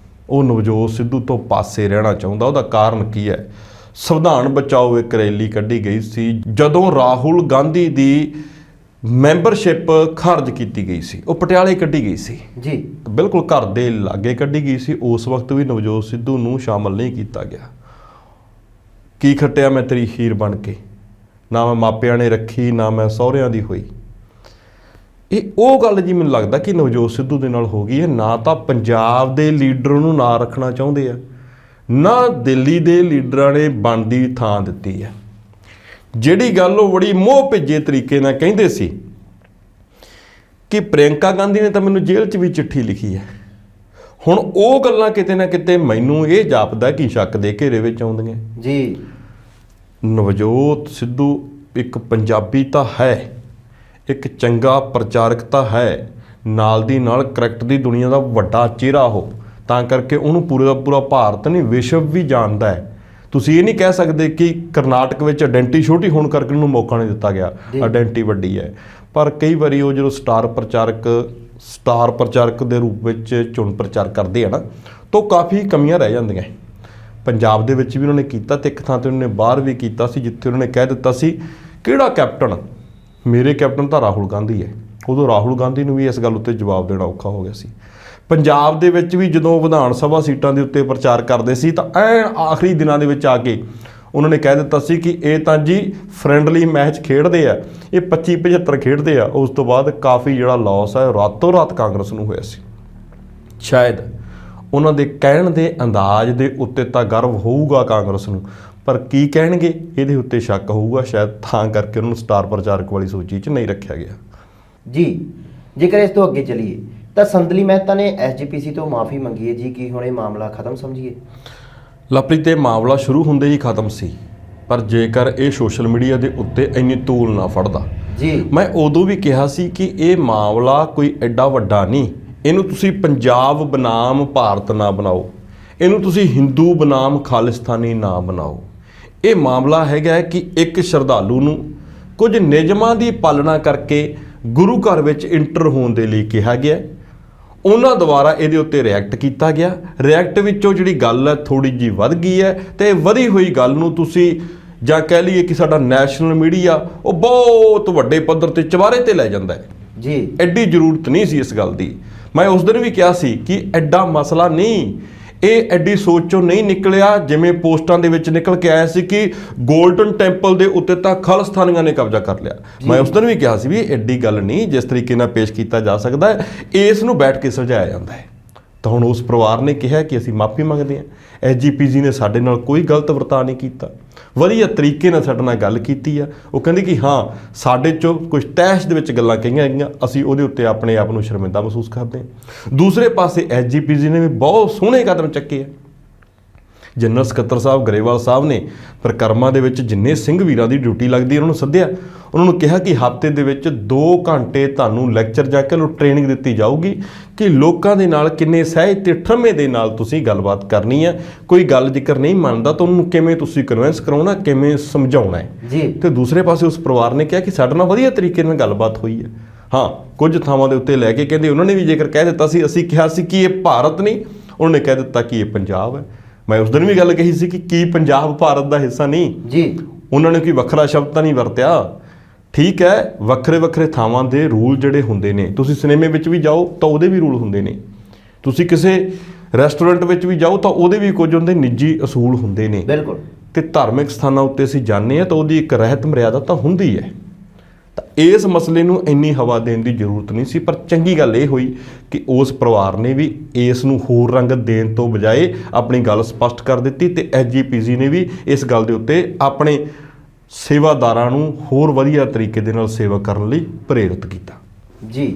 ਉਹ ਨਵਜੋਤ ਸਿੱਧੂ ਤੋਂ ਪਾਸੇ ਰਹਿਣਾ ਚਾਹੁੰਦਾ। ਉਹਦਾ ਕਾਰਨ ਕੀ ਹੈ? ਸੰਵਿਧਾਨ ਬਚਾਓ ਇੱਕ ਰੈਲੀ ਕੱਢੀ ਗਈ ਸੀ ਜਦੋਂ ਰਾਹੁਲ ਗਾਂਧੀ ਦੀ ਮੈਂਬਰਸ਼ਿਪ ਖਾਰਜ ਕੀਤੀ ਗਈ ਸੀ, ਉਹ ਪਟਿਆਲੇ ਕੱਢੀ ਗਈ ਸੀ ਜੀ। ਬਿਲਕੁਲ ਘਰ ਦੇ ਲਾਗੇ ਕੱਢੀ ਗਈ ਸੀ। ਉਸ ਵਕਤ ਵੀ ਨਵਜੋਤ ਸਿੱਧੂ ਨੂੰ ਸ਼ਾਮਲ ਨਹੀਂ ਕੀਤਾ ਗਿਆ। ਕੀ ਖੱਟਿਆ ਮੈਂ ਤੇਰੀ ਹੀਰ ਬਣ ਕੇ, ਨਾ ਮੈਂ ਮਾਪਿਆਂ ਨੇ ਰੱਖੀ ਨਾ ਮੈਂ ਸਹੁਰਿਆਂ ਦੀ ਹੋਈ। ਇਹ ਉਹ ਗੱਲ ਜੀ ਮੈਨੂੰ ਲੱਗਦਾ ਕਿ ਨਵਜੋਤ ਸਿੱਧੂ ਦੇ ਨਾਲ ਹੋ ਗਈ ਹੈ। ਨਾ ਤਾਂ ਪੰਜਾਬ ਦੇ ਲੀਡਰ ਨੂੰ ਨਾ ਰੱਖਣਾ ਚਾਹੁੰਦੇ ਆ, ਨਾ ਦਿੱਲੀ ਦੇ ਲੀਡਰਾਂ ਨੇ ਬਣਦੀ ਥਾਂ ਦਿੱਤੀ ਹੈ। ਜਿਹੜੀ ਗੱਲ ਉਹ ਬੜੀ ਮੋਹ ਭਿੱਜੇ ਤਰੀਕੇ ਨਾਲ ਕਹਿੰਦੇ ਸੀ ਕਿ ਪ੍ਰਿਯੰਕਾ ਗਾਂਧੀ ਨੇ ਤਾਂ ਮੈਨੂੰ ਜੇਲ੍ਹ 'ਚ ਵੀ ਚਿੱਠੀ ਲਿਖੀ ਹੈ, ਹੁਣ ਉਹ ਗੱਲਾਂ ਕਿਤੇ ਨਾ ਕਿਤੇ ਮੈਨੂੰ ਇਹ ਜਾਪਦਾ ਕਿ ਸ਼ੱਕ ਦੇ ਘੇਰੇ ਵਿੱਚ ਆਉਂਦੀਆਂ ਜੀ। ਨਵਜੋਤ ਸਿੱਧੂ ਇੱਕ ਪੰਜਾਬੀ ਤਾਂ ਹੈ, ਇੱਕ ਚੰਗਾ ਪ੍ਰਚਾਰਕ ਤਾਂ ਹੈ, ਨਾਲ ਦੀ ਨਾਲ ਕ੍ਰਿਕਟ ਦੀ ਦੁਨੀਆ ਦਾ ਵੱਡਾ ਚਿਹਰਾ ਉਹ, ਤਾਂ ਕਰਕੇ ਉਹਨੂੰ ਪੂਰੇ ਦਾ ਪੂਰਾ ਭਾਰਤ ਨਹੀਂ ਵਿਸ਼ਵ ਵੀ ਜਾਣਦਾ ਹੈ। ਤੁਸੀਂ ਇਹ ਨਹੀਂ ਕਹਿ ਸਕਦੇ ਕਿ ਕਰਨਾਟਕ ਵਿੱਚ ਆਇਡੈਂਟੀ ਛੋਟੀ ਹੋਣ ਕਰਕੇ ਉਹਨੂੰ ਮੌਕਾ ਨਹੀਂ ਦਿੱਤਾ ਗਿਆ, ਆਇਡੈਂਟੀ ਵੱਡੀ ਹੈ। ਪਰ ਕਈ ਵਾਰੀ ਉਹ ਜਦੋਂ ਸਟਾਰ ਪ੍ਰਚਾਰਕ ਦੇ ਰੂਪ ਵਿੱਚ ਚੋਣ ਪ੍ਰਚਾਰ ਕਰਦੇ ਆ ਨਾ, ਤਾਂ ਕਾਫੀ ਕਮੀਆਂ ਰਹਿ ਜਾਂਦੀਆਂ। ਪੰਜਾਬ ਦੇ ਵਿੱਚ ਵੀ ਉਹਨਾਂ ਨੇ ਕੀਤਾ ਤੇ ਇੱਕ ਥਾਂ ਤੇ ਉਹਨਾਂ ਨੇ ਬਾਹਰ ਵੀ ਕੀਤਾ ਸੀ ਜਿੱਥੇ ਉਹਨਾਂ ਨੇ ਕਹਿ ਦਿੱਤਾ ਸੀ ਕਿਹੜਾ ਕੈਪਟਨ, ਮੇਰੇ ਕੈਪਟਨ ਤਾਂ ਰਾਹੁਲ ਗਾਂਧੀ ਹੈ। ਉਦੋਂ ਰਾਹੁਲ ਗਾਂਧੀ ਨੂੰ ਵੀ ਇਸ ਗੱਲ ਉੱਤੇ ਜਵਾਬ ਦੇਣਾ ਔਖਾ ਹੋ ਗਿਆ ਸੀ। ਪੰਜਾਬ ਦੇ ਵਿੱਚ ਵੀ ਜਦੋਂ ਵਿਧਾਨ ਸਭਾ ਸੀਟਾਂ ਦੇ ਉੱਤੇ ਪ੍ਰਚਾਰ ਕਰਦੇ ਸੀ ਤਾਂ ਐਨ ਆਖਰੀ ਦਿਨਾਂ ਦੇ ਵਿੱਚ ਆ ਕੇ ਉਹਨਾਂ ਨੇ ਕਹਿ ਦਿੱਤਾ ਸੀ ਕਿ ਇਹ ਤਾਂ ਜੀ ਫਰੈਂਡਲੀ ਮੈਚ ਖੇਡਦੇ ਆ, ਇਹ 25-75 ਖੇਡਦੇ ਆ। ਉਸ ਤੋਂ ਬਾਅਦ ਕਾਫੀ ਜਿਹੜਾ ਲਾਸ ਹੈ ਰਾਤੋਂ ਰਾਤ ਕਾਂਗਰਸ ਨੂੰ ਹੋਇਆ ਸੀ। ਸ਼ਾਇਦ ਉਹਨਾਂ ਦੇ ਕਹਿਣ ਦੇ ਅੰਦਾਜ਼ ਦੇ ਉੱਤੇ ਤਾਂ ਗਰਵ ਹੋਊਗਾ ਕਾਂਗਰਸ ਨੂੰ, ਪਰ ਕੀ ਕਹਿਣਗੇ ਇਹਦੇ ਉੱਤੇ ਸ਼ੱਕ ਹੋਊਗਾ। ਸ਼ਾਇਦ ਤਾਂ ਕਰਕੇ ਉਹਨਾਂ ਨੂੰ ਸਟਾਰ ਪ੍ਰਚਾਰਕ ਵਾਲੀ ਸੂਚੀ 'ਚ ਨਹੀਂ ਰੱਖਿਆ ਗਿਆ ਜੀ। ਜੇਕਰ ਇਸ ਤੋਂ ਅੱਗੇ ਚਲੀਏ ਤਾਂ ਸੰਦਲੀ ਮਹਿਤਾ ਨੇ ਐਸਜੀਪੀਸੀ ਤੋਂ ਮਾਫੀ ਮੰਗੀ ਹੈ ਜੀ, ਕੀ ਹੁਣ ਇਹ ਮਾਮਲਾ ਖਤਮ ਸਮਝੀਏ? ਲਵਪ੍ਰੀਤ ਇਹ ਮਾਮਲਾ ਸ਼ੁਰੂ ਹੁੰਦੇ ਹੀ ਖਤਮ ਸੀ, ਪਰ ਜੇਕਰ ਇਹ ਸੋਸ਼ਲ ਮੀਡੀਆ ਦੇ ਉੱਤੇ ਇੰਨੀ ਤੂਲ ਨਾ ਫੜਦਾ ਜੀ। ਮੈਂ ਉਦੋਂ ਵੀ ਕਿਹਾ ਸੀ ਕਿ ਇਹ ਮਾਮਲਾ ਕੋਈ ਐਡਾ ਵੱਡਾ ਨਹੀਂ, ਇਹਨੂੰ ਤੁਸੀਂ ਪੰਜਾਬ ਬਨਾਮ ਭਾਰਤ ਨਾ ਬਣਾਓ, ਇਹਨੂੰ ਤੁਸੀਂ ਹਿੰਦੂ ਬਨਾਮ ਖਾਲਿਸਤਾਨੀ ਨਾ ਬਣਾਓ। ਇਹ ਮਾਮਲਾ ਹੈਗਾ ਕਿ ਇੱਕ ਸ਼ਰਧਾਲੂ ਨੂੰ ਕੁਝ ਨਿਯਮਾਂ ਦੀ ਪਾਲਣਾ ਕਰਕੇ ਗੁਰੂ ਘਰ ਵਿੱਚ ਇੰਟਰ ਹੋਣ ਦੇ ਲਈ ਕਿਹਾ ਗਿਆ। ਉਹਨਾਂ ਦੁਆਰਾ ਇਹਦੇ ਉੱਤੇ ਰਿਐਕਟ ਕੀਤਾ ਗਿਆ। ਰਿਐਕਟ ਵਿੱਚੋਂ ਜਿਹੜੀ ਗੱਲ ਹੈ ਥੋੜੀ ਜੀ ਵੱਧ ਗਈ ਹੈ ਤੇ ਵਧੀ ਹੋਈ ਗੱਲ ਨੂੰ ਤੁਸੀਂ ਜਾਂ ਕਹਿ ਲਈਏ ਕਿ ਸਾਡਾ ਨੈਸ਼ਨਲ ਮੀਡੀਆ ਉਹ ਬਹੁਤ ਵੱਡੇ ਪੱਧਰ ਤੇ ਚਵਾਰੇ ਤੇ ਲੈ ਜਾਂਦਾ ਹੈ ਜੀ। ਐਡੀ ਜ਼ਰੂਰਤ ਨਹੀਂ ਸੀ ਇਸ ਗੱਲ ਦੀ। ਮੈਂ ਉਸ ਦਿਨ ਵੀ ਕਿਹਾ ਸੀ ਕਿ ਐਡਾ ਮਸਲਾ ਨਹੀਂ, ਇਹ ਐਡੀ ਸੋਚ ਚੋਂ ਨਹੀਂ ਨਿਕਲਿਆ ਜਿਵੇਂ ਪੋਸਟਾਂ ਦੇ ਵਿੱਚ ਨਿਕਲ ਕੇ ਆਇਆ ਸੀ ਕਿ ਗੋਲਡਨ ਟੈਂਪਲ ਦੇ ਉੱਤੇ ਤਾਂ ਖਾਲਿਸਤਾਨੀਆਂ ਨੇ ਕਬਜ਼ਾ ਕਰ ਲਿਆ। ਮੈਂ ਉਸ ਦਿਨ ਵੀ ਕਿਹਾ ਸੀ ਵੀ ਇਹ ਐਡੀ ਗੱਲ ਨਹੀਂ ਜਿਸ ਤਰੀਕੇ ਨਾਲ ਪੇਸ਼ ਕੀਤਾ ਜਾ ਸਕਦਾ ਹੈ, ਇਸ ਨੂੰ ਬੈਠ ਕੇ ਸੁਲਝਾਇਆ ਜਾਂਦਾ ਹੈ। ਤਾਂ ਹੁਣ ਉਸ ਪਰਿਵਾਰ ਨੇ ਕਿਹਾ ਕਿ ਅਸੀਂ ਮਾਫੀ ਮੰਗਦੇ ਹਾਂ, ਐਸਜੀਪੀਸੀ ਨੇ ਸਾਡੇ ਨਾਲ ਕੋਈ ਗਲਤ ਵਰਤਾਅ ਨਹੀਂ ਕੀਤਾ, ਵਧੀਆ ਤਰੀਕੇ ਨਾਲ ਸਾਡੇ ਨਾਲ ਗੱਲ ਕੀਤੀ ਆ। ਉਹ ਕਹਿੰਦੇ ਕਿ ਹਾਂ ਸਾਡੇ 'ਚੋਂ ਕੁਝ ਤੈਸ਼ ਦੇ ਵਿੱਚ ਗੱਲਾਂ ਕਹੀਆਂ ਗਈਆਂ, ਅਸੀਂ ਉਹਦੇ ਉੱਤੇ ਆਪਣੇ ਆਪ ਨੂੰ ਸ਼ਰਮਿੰਦਾ ਮਹਿਸੂਸ ਕਰਦੇ ਹਾਂ। ਦੂਸਰੇ ਪਾਸੇ ਐਸਜੀਪੀਸੀ ਨੇ ਵੀ ਬਹੁਤ ਸੋਹਣੇ ਕਦਮ ਚੱਕੇ ਆ। ਜਨਰਲ ਸਕੱਤਰ ਸਾਹਿਬ ਗਰੇਵਾਲ ਸਾਹਿਬ ਨੇ ਪ੍ਰਕਰਮਾਂ ਦੇ ਵਿੱਚ ਜਿੰਨੇ ਸਿੰਘ ਵੀਰਾਂ ਦੀ ਡਿਊਟੀ ਲੱਗਦੀ ਉਹਨਾਂ ਨੂੰ ਸੱਦਿਆ, ਉਹਨਾਂ ਨੂੰ ਕਿਹਾ ਕਿ ਹਫ਼ਤੇ ਦੇ ਵਿੱਚ 2 ਘੰਟੇ ਤੁਹਾਨੂੰ ਲੈਕਚਰ ਜਾ ਕੇ ਉਹਨੂੰ ਟ੍ਰੇਨਿੰਗ ਦਿੱਤੀ ਜਾਊਗੀ ਕਿ ਲੋਕਾਂ ਦੇ ਨਾਲ ਕਿੰਨੇ ਸਹਿਜ ਤੇ ਠਰਮੇ ਦੇ ਨਾਲ ਤੁਸੀਂ ਗੱਲਬਾਤ ਕਰਨੀ ਹੈ। ਕੋਈ ਗੱਲ ਜ਼ਿਕਰ ਨਹੀਂ ਮੰਨਦਾ ਤਾਂ ਉਹਨੂੰ ਕਿਵੇਂ ਤੁਸੀਂ ਕਨਵਿੰਸ ਕਰਾਉਣਾ, ਕਿਵੇਂ ਸਮਝਾਉਣਾ ਹੈ ਜੀ। ਤੇ ਦੂਸਰੇ ਪਾਸੇ ਉਸ ਪਰਿਵਾਰ ਨੇ ਕਿਹਾ ਕਿ ਸਾਡੇ ਨਾਲ ਵਧੀਆ ਤਰੀਕੇ ਨਾਲ ਗੱਲਬਾਤ ਹੋਈ ਹੈ। ਹਾਂ, ਕੁਝ ਥਾਵਾਂ ਦੇ ਉੱਤੇ ਲੈ ਕੇ ਕਹਿੰਦੇ ਉਹਨਾਂ ਨੇ ਵੀ ਜੇਕਰ ਕਹਿ ਦਿੱਤਾ ਸੀ, ਅਸੀਂ ਕਿਹਾ ਸੀ ਕਿ ਇਹ ਭਾਰਤ ਨਹੀਂ, ਉਹਨਾਂ ਨੇ ਕਹਿ ਦਿੱਤਾ ਕਿ ਇਹ ਪੰਜਾਬ ਹੈ। ਮੈਂ ਉਸ ਦਿਨ ਵੀ ਗੱਲ ਕਹੀ ਸੀ ਕਿ ਕੀ ਪੰਜਾਬ ਭਾਰਤ ਦਾ ਹਿੱਸਾ ਨਹੀਂ ਜੀ। ਉਹਨਾਂ ਨੇ ਕੋਈ ਵੱਖਰਾ ਸ਼ਬਦ ਤਾਂ ਨਹੀਂ ਵਰਤਿਆ। ਠੀਕ ਹੈ, ਵੱਖਰੇ ਵੱਖਰੇ ਥਾਵਾਂ ਦੇ ਰੂਲ ਜਿਹੜੇ ਹੁੰਦੇ ਨੇ, ਤੁਸੀਂ ਸਿਨੇਮੇ ਵਿੱਚ ਵੀ ਜਾਓ ਤਾਂ ਉਹਦੇ ਵੀ ਰੂਲ ਹੁੰਦੇ ਨੇ, ਤੁਸੀਂ ਕਿਸੇ ਰੈਸਟੋਰੈਂਟ ਵਿੱਚ ਵੀ ਜਾਓ ਤਾਂ ਉਹਦੇ ਵੀ ਕੁਝ ਹੁੰਦੇ ਨਿੱਜੀ ਅਸੂਲ ਹੁੰਦੇ ਨੇ। ਬਿਲਕੁਲ। ਤੇ ਧਾਰਮਿਕ ਸਥਾਨਾਂ ਉੱਤੇ ਅਸੀਂ ਜਾਂਦੇ ਹਾਂ ਤਾਂ ਉਹਦੀ ਇੱਕ ਰਹਿਤ ਮਰਿਆਦਾ ਤਾਂ ਹੁੰਦੀ ਹੈ। ਤਾਂ ਇਸ ਮਸਲੇ ਨੂੰ ਇੰਨੀ ਹਵਾ ਦੇਣ ਦੀ ਜ਼ਰੂਰਤ ਨਹੀਂ ਸੀ। ਪਰ ਚੰਗੀ ਗੱਲ ਇਹ ਹੋਈ ਕਿ ਉਸ ਪਰਿਵਾਰ ਨੇ ਵੀ ਇਸ ਨੂੰ ਹੋਰ ਰੰਗਤ ਦੇਣ ਤੋਂ ਬਜਾਏ ਆਪਣੀ ਗੱਲ ਸਪਸ਼ਟ ਕਰ ਦਿੱਤੀ ਤੇ ਐਸਜੀਪੀਸੀ ਨੇ ਵੀ ਇਸ ਗੱਲ ਦੇ ਉੱਤੇ ਆਪਣੇ ਸੇਵਾਦਾਰਾਂ ਨੂੰ ਹੋਰ ਵਧੀਆ ਤਰੀਕੇ ਦੇ ਨਾਲ ਸੇਵਾ ਕਰਨ ਲਈ ਪ੍ਰੇਰਿਤ ਕੀਤਾ ਜੀ।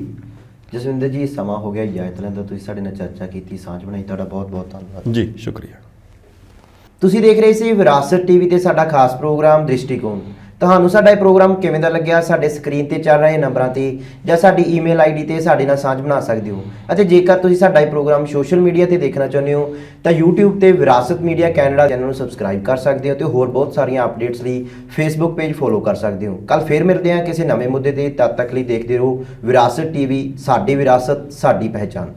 ਜਸਵਿੰਦਰ ਜੀ, ਸਮਾਂ ਹੋ ਗਿਆ ਇਜਾਜ਼ਤ ਲੈਣ ਦਾ, ਤੁਸੀਂ ਸਾਡੇ ਨਾਲ ਚਰਚਾ ਕੀਤੀ, ਸਾਂਝ ਬਣਾਈ, ਤੁਹਾਡਾ ਬਹੁਤ ਬਹੁਤ ਧੰਨਵਾਦ ਜੀ। ਸ਼ੁਕਰੀਆ। ਤੁਸੀਂ ਦੇਖ ਰਹੇ ਸੀ ਵਿਰਾਸਤ ਟੀਵੀ ਤੇ ਸਾਡਾ ਖਾਸ ਪ੍ਰੋਗਰਾਮ ਦ੍ਰਿਸ਼ਟੀਕੋਣ। ਤੁਹਾਨੂੰ ਸਾਡਾ ਇਹ ਪ੍ਰੋਗਰਾਮ ਕਿਵੇਂ ਦਾ ਲੱਗਿਆ, ਸਾਡੇ ਸਕਰੀਨ ਤੇ ਚੱਲ ਰਹੇ ਨੰਬਰਾਂ ਤੇ ਜਾਂ ਸਾਡੀ ਈਮੇਲ ਆਈਡੀ ਤੇ ਸਾਡੇ ਨਾਲ ਸਾਂਝ ਬਣਾ ਸਕਦੇ ਹੋ। ਅਤੇ ਜੇਕਰ ਤੁਸੀਂ ਸਾਡਾ ਇਹ ਪ੍ਰੋਗਰਾਮ ਸੋਸ਼ਲ ਮੀਡੀਆ ਤੇ ਦੇਖਣਾ ਚਾਹੁੰਦੇ ਹੋ ਤਾਂ YouTube ਤੇ ਵਿਰਾਸਤ ਮੀਡੀਆ ਕੈਨੇਡਾ ਚੈਨਲ ਨੂੰ ਸਬਸਕ੍ਰਾਈਬ ਕਰ ਸਕਦੇ ਹੋ ਤੇ ਹੋਰ ਬਹੁਤ ਸਾਰੀਆਂ ਅਪਡੇਟਸ ਲਈ Facebook ਪੇਜ ਫੋਲੋ ਕਰ ਸਕਦੇ ਹੋ। ਕੱਲ ਫੇਰ ਮਿਲਦੇ ਹਾਂ ਕਿਸੇ ਨਵੇਂ ਮੁੱਦੇ ਤੇ, ਤਦ ਤੱਕ ਲਈ ਦੇਖਦੇ ਰਹੋ ਵਿਰਾਸਤ ਟੀਵੀ, ਸਾਡੀ ਵਿਰਾਸਤ ਸਾਡੀ ਪਹਿਚਾਣ।